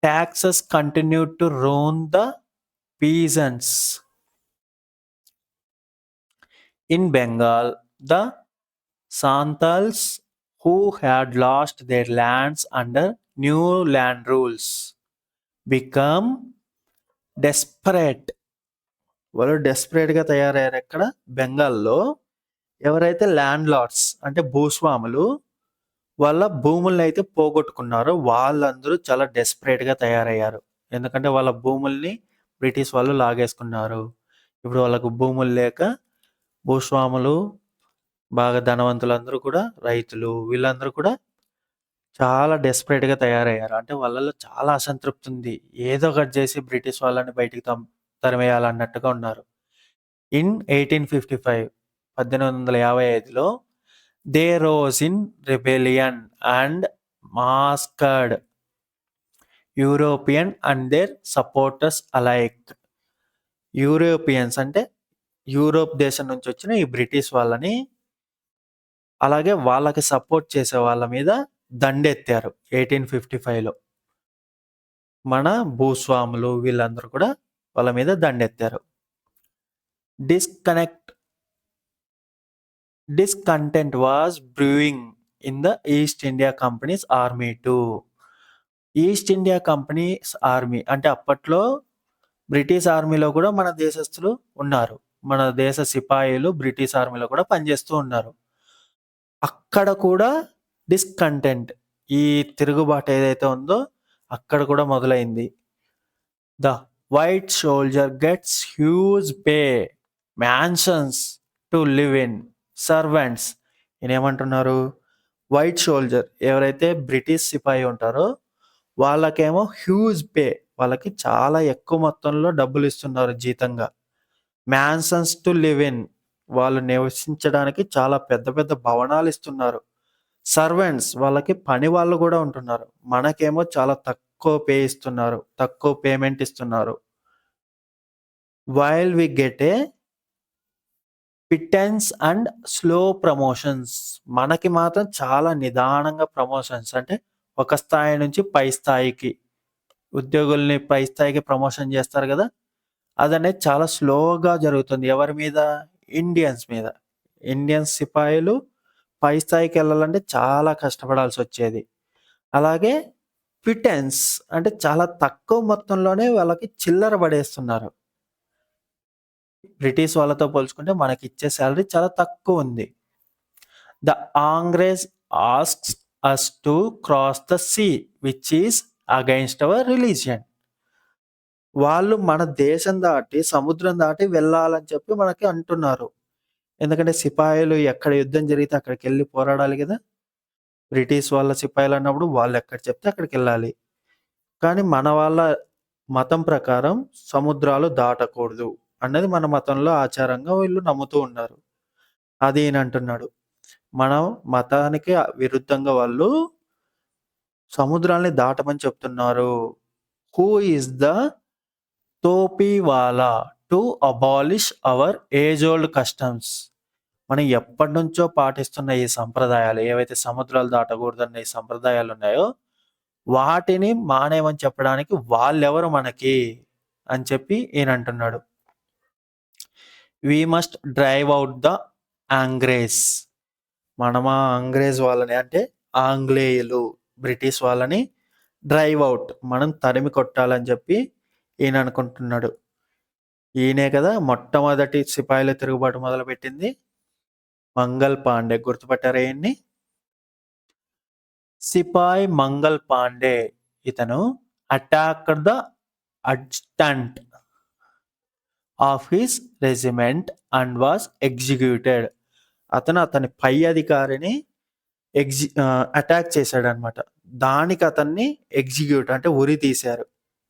Taxes continued to ruin the peasants. In Bengal, the Santals, who had lost their lands under new land rules, become desperate. వాళ్ళు డెస్పరేట్గా తయారయ్యారు. ఎక్కడ? బెంగాల్లో ఎవరైతే ల్యాండ్ లార్డ్స్ అంటే భూస్వాములు వాళ్ళ భూముల్ని అయితే పోగొట్టుకున్నారో వాళ్ళందరూ చాలా డెస్పరేట్గా తయారయ్యారు. ఎందుకంటే వాళ్ళ భూముల్ని బ్రిటిష్ వాళ్ళు లాగేసుకున్నారు. ఇప్పుడు వాళ్ళకు భూములు లేక భూస్వాములు, బాగా ధనవంతులందరూ కూడా, రైతులు, వీళ్ళందరూ కూడా చాలా డెస్పరేట్గా తయారయ్యారు. అంటే వాళ్ళలో చాలా అసంతృప్తి ఉంది, ఏదో ఒకటి చేసి బ్రిటిష్ వాళ్ళని బయటికి తరిమేయాలన్నట్టుగా ఉన్నారు. ఇన్ 1855, 1855లో they rose in rebellion and massacred European and their supporters alike. Europeans అంటే యూరోప్ దేశం నుంచి వచ్చిన ఈ బ్రిటిష్ వాళ్ళని, అలాగే వాళ్ళకి సపోర్ట్ చేసే వాళ్ళ మీద దండెత్తారు 1855లో. మన భూస్వాములు వీళ్ళందరూ కూడా వాళ్ళ మీద దండెత్తారు. Discontent was brewing in the East India Company's army too. East India companies army అంటే అప్పట్లో బ్రిటిష్ ఆర్మీలో కూడా మన దేశస్తులు ఉన్నారు. మన దేశ సిపాయిలు బ్రిటిష్ ఆర్మీలో కూడా పనిచేస్తూ ఉన్నారు. అక్కడ కూడా డిస్కంటెంట్, ఈ తిరుగుబాటు ఏదైతే ఉందో అక్కడ కూడా మొదలైంది. The white soldier gets huge pay, mansions to live in, servants. ఈయనేమంటున్నారు? వైట్ సోల్జర్ ఎవరైతే బ్రిటిష్ సిపాయి ఉంటారో వాళ్ళకేమో హ్యూజ్ పే, వాళ్ళకి చాలా ఎక్కువ మొత్తంలో డబ్బులు ఇస్తున్నారు జీతంగా. మ్యాన్సన్స్ టు లివ్ ఇన్, వాళ్ళు నివసించడానికి చాలా పెద్ద పెద్ద భవనాలు ఇస్తున్నారు. సర్వెంట్స్, వాళ్ళకి పని వాళ్ళు కూడా ఉంటున్నారు. మనకేమో చాలా తక్కువ పే ఇస్తున్నారు, తక్కువ పేమెంట్ ఇస్తున్నారు. While we get a pittance and slow promotions, మనకి మాత్రం చాలా నిదానంగా ప్రమోషన్స్, అంటే ఒక స్థాయి నుంచి పై స్థాయికి ఉద్యోగుల్ని పై స్థాయికి ప్రమోషన్ చేస్తారు కదా, అదనేది చాలా స్లోగా జరుగుతుంది. ఎవరి మీద? ఇండియన్స్ మీద. ఇండియన్స్ సిపాయిలు పై స్థాయికి వెళ్ళాలంటే చాలా కష్టపడాల్సి వచ్చేది. అలాగే పిటెన్స్ అంటే చాలా తక్కువ మొత్తంలోనే వాళ్ళకి చిల్లర పడేస్తున్నారు. బ్రిటిష్ వాళ్ళతో పోల్చుకుంటే మనకి ఇచ్చే శాలరీ చాలా తక్కువ ఉంది. The Angrez asks us to cross the sea which is against our religion. వాళ్ళు మన దేశం దాటి, సముద్రం దాటి వెళ్ళాలని చెప్పి మనకి అంటున్నారు. ఎందుకంటే సిపాయిలు ఎక్కడ యుద్ధం జరిగితే అక్కడికి వెళ్ళి పోరాడాలి కదా. బ్రిటిష్ వాళ్ళ సిపాయిలు అన్నప్పుడు వాళ్ళు ఎక్కడ చెప్తే అక్కడికి వెళ్ళాలి. కానీ మన వాళ్ళ మతం ప్రకారం సముద్రాలు దాటకూడదు అన్నది మన మతంలో ఆచారంగా వీళ్ళు నమ్ముతూ ఉన్నారు. అది ఈయన అంటున్నాడు, మన మతానికి విరుద్ధంగా వాళ్ళు సముద్రాల్ని దాటమని చెప్తున్నారు. Who is the topiwala to abolish our age old customs. మనం ఎప్పటి నుంచో పాటిస్తున్న ఈ సంప్రదాయాలు, ఏవైతే సముద్రాలు దాటకూడదన్న ఈ సంప్రదాయాలు ఉన్నాయో వాటిని మానేమని చెప్పడానికి వాళ్ళెవరు మనకి అని చెప్పి ఈయన అంటున్నాడు. We must drive out the Angrez. మనమా అంగ్రేజ్ వాళ్ళని అంటే ఆంగ్లేయులు, బ్రిటిష్ వాళ్ళని డ్రైవ్ అవుట్, మనం తరిమి కొట్టాలని చెప్పి ఈయన అనుకుంటున్నాడు. ఈయనే కదా మొట్టమొదటి సిపాయిల తిరుగుబాటు మొదలుపెట్టింది, మంగల్ పాండే. గుర్తుపట్టారా ఈయన్ని? సిపాయి మంగల్ పాండే. ఇతను attack the adjutant of his regiment and was executed. అతని పై అధికారిని అటాక్ చేశాడనమాట. దానికి అతన్ని ఎగ్జిక్యూట్ అంటే ఉరి తీశారు.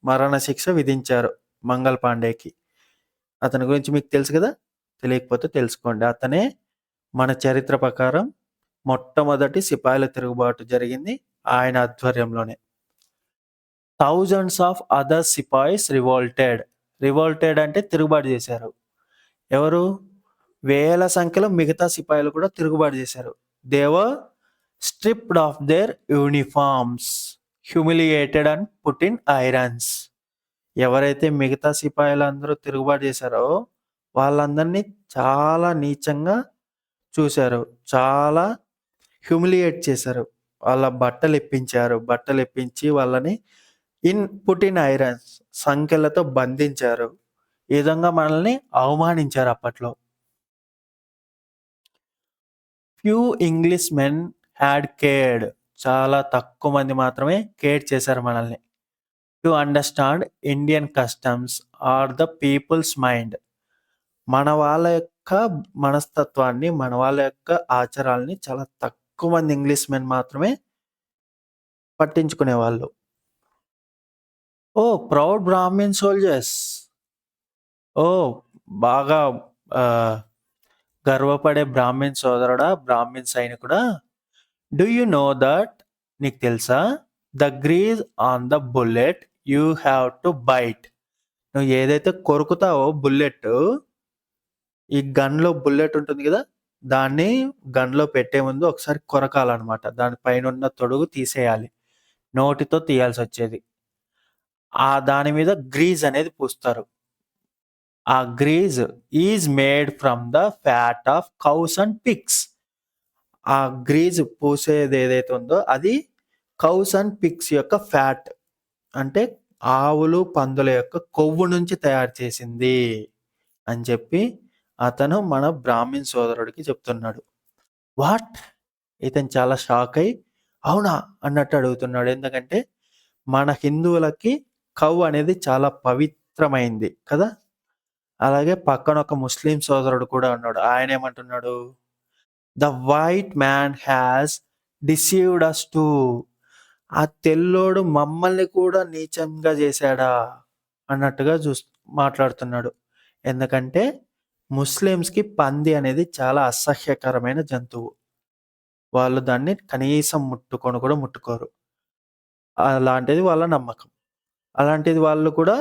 మరణశిక్ష విధించారు మంగల్ పాండేకి. అతని గురించి మీకు తెలుసు కదా, తెలియకపోతే తెలుసుకోండి. అతనే మన చరిత్ర ప్రకారం మొట్టమొదటి సిపాయిల తిరుగుబాటు జరిగింది ఆయన ఆధ్వర్యంలోనే. Thousands of other sepoys revolted అంటే తిరుగుబాటు చేశారు. ఎవరు? వేల సంఖ్యలో మిగతా సిపాయిలు కూడా తిరుగుబాటు చేశారు. They were stripped of their uniforms, humiliated and put in irons. ఎవరైతే మిగతా సిపాయిలందరూ తిరుగుబాటు చేశారో వాళ్ళందరినీ చాలా నీచంగా చూశారు, చాలా హ్యూమిలియేట్ చేశారు. వాళ్ళ బట్టలు ఇప్పించి వాళ్ళని పుట్ ఇన్ ఐరన్స్, సంఖ్యలతో బంధించారు. ఈ విధంగా మనల్ని అవమానించారు అప్పట్లో. Few English men had cared, చాలా తక్కువ మంది మాత్రమే కేర్ చేశారు మనల్ని. To understand Indian customs or the people's mind, మన వాళ్ళ యొక్క మనస్తత్వాన్ని, మన వాళ్ళ యొక్క ఆచారాల్ని చాలా తక్కువ మంది ఇంగ్లీష్ మెన్ మాత్రమే పట్టించుకునేవాళ్ళు. ఓ ప్రౌడ్ బ్రాహ్మిన్ సోల్జర్స్, ఓ బాగా గర్వపడే బ్రాహ్మిన్ సోదరుడా, బ్రాహ్మిన్ సైనికుడా, డూ యూ నో దట్, నీకు తెలుసా, the grease on the bullet you have to bite, నువ్వు ఏదైతే కొరుకుతావో బుల్లెట్, ఈ గన్లో బుల్లెట్ ఉంటుంది కదా, దాన్ని గన్లో పెట్టే ముందు ఒకసారి కొరకాలన్నమాట. దానిపైన ఉన్న తొడుగు తీసేయాలి, నోటితో తీయాల్సి వచ్చేది. దాని మీద గ్రీజ్ అనేది పూస్తారు. ఆ grease is made from the fat of cows and pigs. ఆ గ్రీజ్ పూసేది ఏదైతే ఉందో అది కౌస్ అండ్ పిగ్స్ యొక్క ఫ్యాట్, అంటే ఆవులు పందుల యొక్క కొవ్వు నుంచి తయారు చేసింది అని చెప్పి అతను మన బ్రాహ్మిన్ సోదరుడికి చెప్తున్నాడు. వాట్? ఇతను చాలా షాక్ అయి అవునా అన్నట్టు అడుగుతున్నాడు. ఎందుకంటే మన హిందువులకి కౌ అనేది చాలా పవిత్రమైంది కదా. అలాగే పక్కన ఒక ముస్లిం సోదరుడు కూడా ఉన్నాడు. ఆయన ఏమంటున్నాడు? The white man has deceived us too, ఆ తెల్లోడు మమ్మల్ని కూడా నీచంగా చేశాడా అన్నట్టుగా మాట్లాడుతున్నాడు. ఎందుకంటే ముస్లిమ్స్కి పంది అనేది చాలా అసహ్యకరమైన జంతువు. వాళ్ళు దాన్ని కనీసం ముట్టుకొని కూడా ముట్టుకోరు. అలాంటిది వాళ్ళ నమ్మకం. అలాంటిది వాళ్ళు కూడా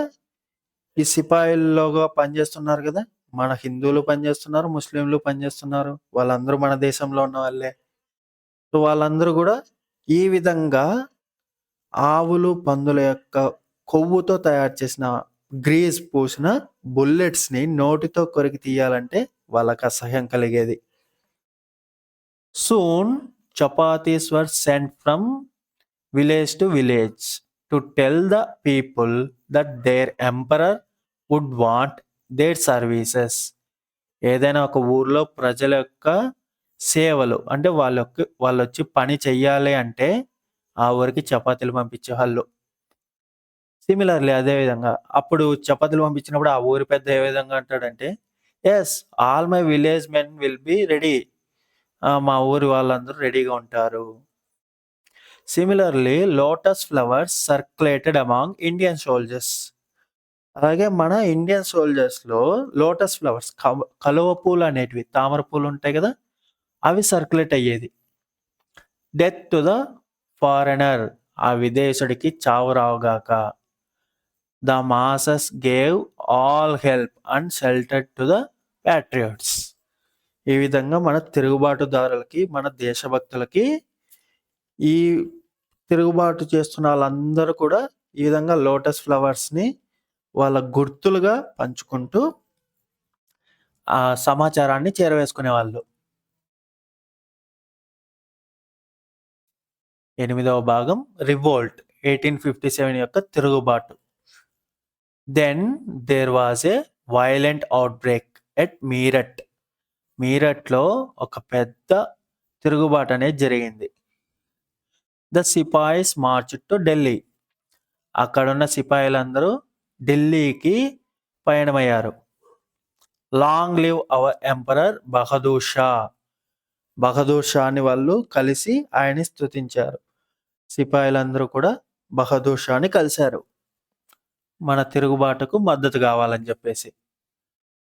ఈ సిపాయిల్లోగా పనిచేస్తున్నారు కదా, మన హిందువులు పనిచేస్తున్నారు, ముస్లింలు పనిచేస్తున్నారు, వాళ్ళందరూ మన దేశంలో ఉన్న వాళ్ళే. సో వాళ్ళందరూ కూడా ఈ విధంగా ఆవులు పందుల యొక్క కొవ్వుతో తయారు చేసిన గ్రీజ్ పూసిన బుల్లెట్స్ని నోటితో కొరికి తీయాలంటే వాళ్ళకి అసహ్యం కలిగేది. Soon chapatis were sent from village to village to tell the people that their emperor would want their services. ఏదైనా ఒక ఊర్లో ప్రజల యొక్క సేవలు అంటే వాళ్ళు వచ్చి పని చెయ్యాలి అంటే ఆ ఊరికి చపాతీలు పంపించేవాళ్ళు. సిమిలర్లీ అదేవిధంగా అప్పుడు చపాతీలు పంపించినప్పుడు ఆ ఊరి పెద్ద ఏ విధంగా అంటాడంటే, yes all my village men will be ready, మా ఊరి వాళ్ళందరూ రెడీగా ఉంటారు. Similarly lotus flowers circulated among Indian soldiers. అలాగే మన ఇండియన్ సోల్జర్స్లో లోటస్ ఫ్లవర్స్, కలువ పూలు అనేటివి, తామర పూలు ఉంటాయి కదా, అవి సర్క్యులేట్ అయ్యేది. డెత్ టు ద ఫారెనర్, ఆ విదేశుడికి చావు రావుగాక. The masses gave all help and shelter to the patriots. ఈ విధంగా మన తిరుగుబాటుదారులకి, మన దేశభక్తులకి, ఈ తిరుగుబాటు చేస్తున్న వాళ్ళందరూ కూడా ఈ విధంగా లోటస్ ఫ్లవర్స్ని వాళ్ళ గుర్తులుగా పంచుకుంటూ ఆ సమాచారాన్ని చేరవేసుకునేవాళ్ళు. 8వ భాగం రివోల్ట్, 1857 యొక్క తిరుగుబాటు. Then there was a violent outbreak at Meerut. మీరట్లో ఒక పెద్ద తిరుగుబాటు అనేది జరిగింది. The sepoys march to Delhi. అక్కడున్న సిపాయిలందరూ ఢిల్లీకి పయనమయ్యారు. Long live our emperor Bahadur Shah. Bahadur షాని వాళ్ళు కలిసి ఆయన్ని స్తుతించారు. సిపాయిలందరూ కూడా బహదూర్ షాని కలిశారు. మన తిరుగుబాటుకు మద్దతు కావాలని చెప్పేసి.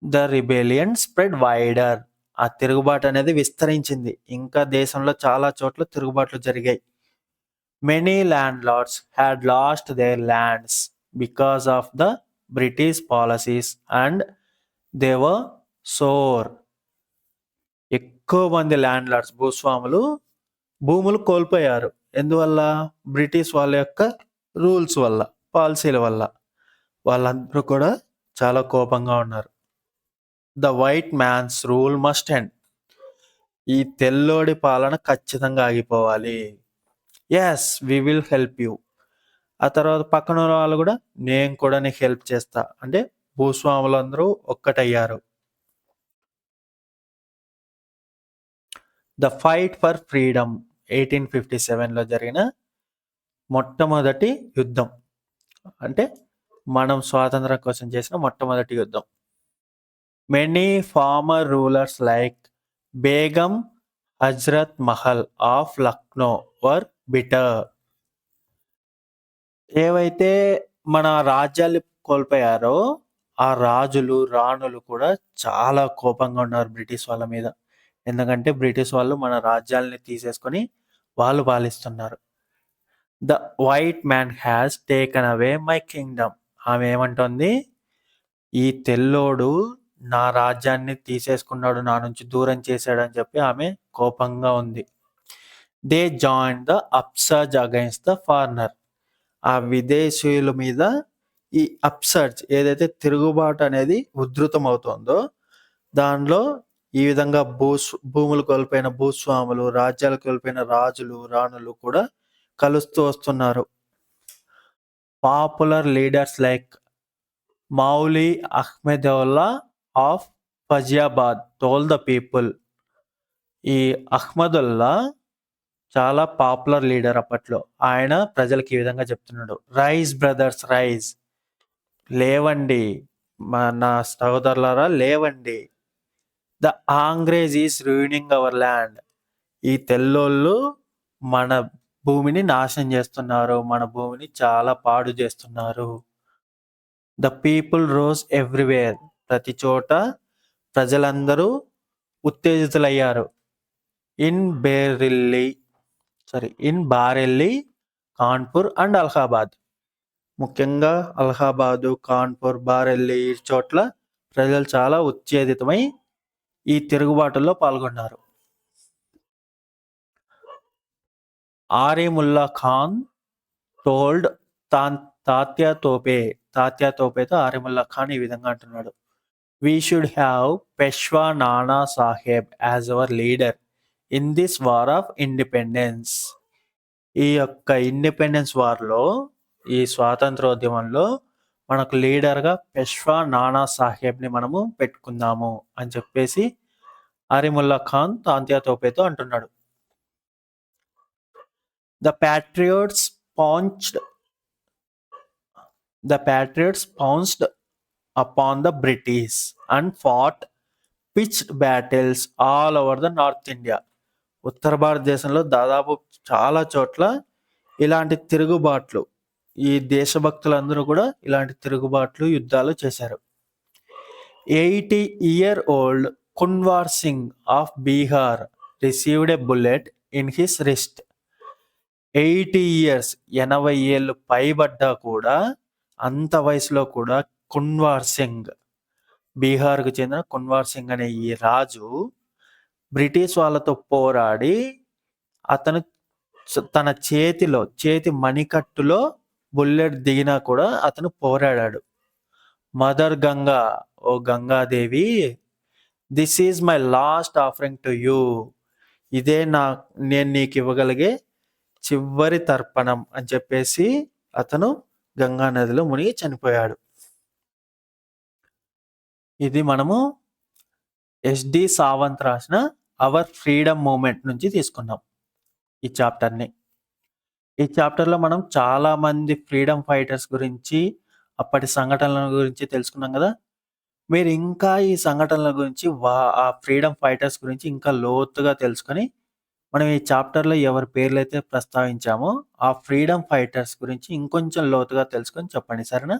The rebellion spread wider. ఆ తిరుగుబాటు అనేది విస్తరించింది. ఇంకా దేశంలో చాలా చోట్ల తిరుగుబాట్లు జరిగాయి. Many landlords had lost their lands because of the British policies and they were sore. ఎక్కువ మంది ల్యాండ్ లార్డ్స్ భూస్వాములు భూములు కోల్పోయారు. ఎందువల్ల? బ్రిటిష్ వాళ్ళ యొక్క రూల్స్ వల్ల, పాలసీల వల్ల. వాళ్ళందరూ కూడా చాలా కోపంగా ఉన్నారు. The white man's rule must end. ఈ తెల్లోడి పాలన ఖచ్చితంగా ఆగిపోవాలి. Yes we will help you. ఆ తర్వాత పక్కన ఉన్న వాళ్ళు కూడా నేను కూడా నీకు హెల్ప్ చేస్తా అంటే భూస్వాములందరూ ఒక్కటయ్యారు. ద ఫైట్ ఫర్ ఫ్రీడమ్ 1857లో జరిగిన మొట్టమొదటి యుద్ధం. అంటే మనం స్వాతంత్రం కోసం చేసిన మొట్టమొదటి యుద్ధం. Many former rulers like Begum Hazrat Mahal of Lucknow were bitter. ఏవైతే మన రాజ్యాలు కోల్పోయారో ఆ రాజులు రాణులు కూడా చాలా కోపంగా ఉన్నారు బ్రిటిష్ వాళ్ళ మీద. ఎందుకంటే బ్రిటిష్ వాళ్ళు మన రాజ్యాలని తీసేసుకొని వాళ్ళు పాలిస్తున్నారు. The white man has taken away my kingdom. ఆమె ఏమంటోంది? ఈ తెల్లోడు నా రాజ్యాన్ని తీసేసుకున్నాడు, నా నుంచి దూరం చేశాడు అని చెప్పి ఆమె కోపంగా ఉంది. They join the upsurge against the foreigner. ఆ విదేశీయుల మీద ఈ అప్సర్జ్ ఏదైతే తిరుగుబాటు అనేది ఉధృతం అవుతుందో దానిలో ఈ విధంగా భూములు కోల్పోయిన భూస్వాములు, రాజ్యాలు కోల్పోయిన రాజులు రాణులు కూడా కలుస్తూ వస్తున్నారు. Popular leaders like Maulvi Ahmadullah of Faizabad told the people. ఈ అహ్మదుల్లా చాలా పాపులర్ లీడర్ అప్పట్లో. ఆయన ప్రజలకు ఈ విధంగా చెప్తున్నాడు, రైజ్ బ్రదర్స్ రైజ్, లేవండి నా సహోదరులారా లేవండి. The Angrez is ruining our land. ఈ తెల్లోళ్ళు మన భూమిని నాశనం చేస్తున్నారు, మన భూమిని చాలా పాడు చేస్తున్నారు. The people rose everywhere. ప్రతి చోట ప్రజలందరూ ఉత్తేజితులయ్యారు. In Bareilly, Kanpur and Allahabad. ముఖ్యంగా అలహాబాదు, కాన్పూర్, బారెల్లి ఈ చోట్ల ప్రజలు చాలా ఉత్తేజితమై ఈ తిరుగుబాటులో పాల్గొన్నారు. ఆరిముల్లా ఖాన్ టోల్డ్ తాత్యా తోపేతో ఆరిముల్లా ఖాన్ ఈ విధంగా అంటున్నాడు, we should have పెష్వా Nana Saheb as our leader in this war of independence. ఈ యొక్క ఇండిపెండెన్స్ వార్లో, ఈ స్వాతంత్రోద్యమంలో మనకు లీడర్గా పెష్వా నానా సాహెబ్ని మనము పెట్టుకుందాము అని చెప్పేసి ఆరిముల్లా ఖాన్ తాత్యా తోపేతో అంటున్నాడు. The patriots pounced upon the British and fought pitched battles all over the North India. ఉత్తర భారతదేశంలో దాదాపు చాలా చోట్ల ఇలాంటి తిరుగుబాట్లు, ఈ దేశభక్తులందరూ కూడా ఇలాంటి తిరుగుబాట్లు యుద్ధాలు చేశారు. 80-year-old Kunwar Singh of Bihar received a bullet in his wrist. 80 years 80 ఏళ్ళు పైబడ్డా కూడా అంత వయసులో కూడా కున్వార్ సింగ్, బీహార్కు చెందిన కున్వార్ సింగ్ అనే ఈ రాజు బ్రిటిష్ వాళ్ళతో పోరాడి అతను తన చేతి మణికట్టులో బుల్లెట్ దిగినా కూడా అతను పోరాడాడు. మదర్ గంగా, ఓ Gangadevi, this is my last offering to you. ఇదే నేను నీకు ఇవ్వగలిగే చివరి తర్పణం అని చెప్పేసి అతను గంగా నదిలో మునిగి చనిపోయాడు. ఇది మనము ఎస్డి సావంత్ రాసిన అవర్ ఫ్రీడమ్ మూమెంట్ నుంచి తీసుకున్నాం ఈ చాప్టర్ని. ఈ చాప్టర్లో మనం చాలా మంది ఫ్రీడమ్ ఫైటర్స్ గురించి, అప్పటి సంఘటనల గురించి తెలుసుకున్నాం కదా. మీరు ఇంకా ఈ సంఘటనల గురించి ఆ ఫ్రీడమ్ ఫైటర్స్ గురించి ఇంకా లోతుగా తెలుసుకొని, మనం ఈ చాప్టర్‌లో ఎవరి పేర్లైతే ప్రస్తావించామో, ఆ ఫ్రీడమ్ ఫైటర్స్ గురించి ఇంకొంచెం లోతుగా తెలుసుకొని చెప్పండి. సరేనా?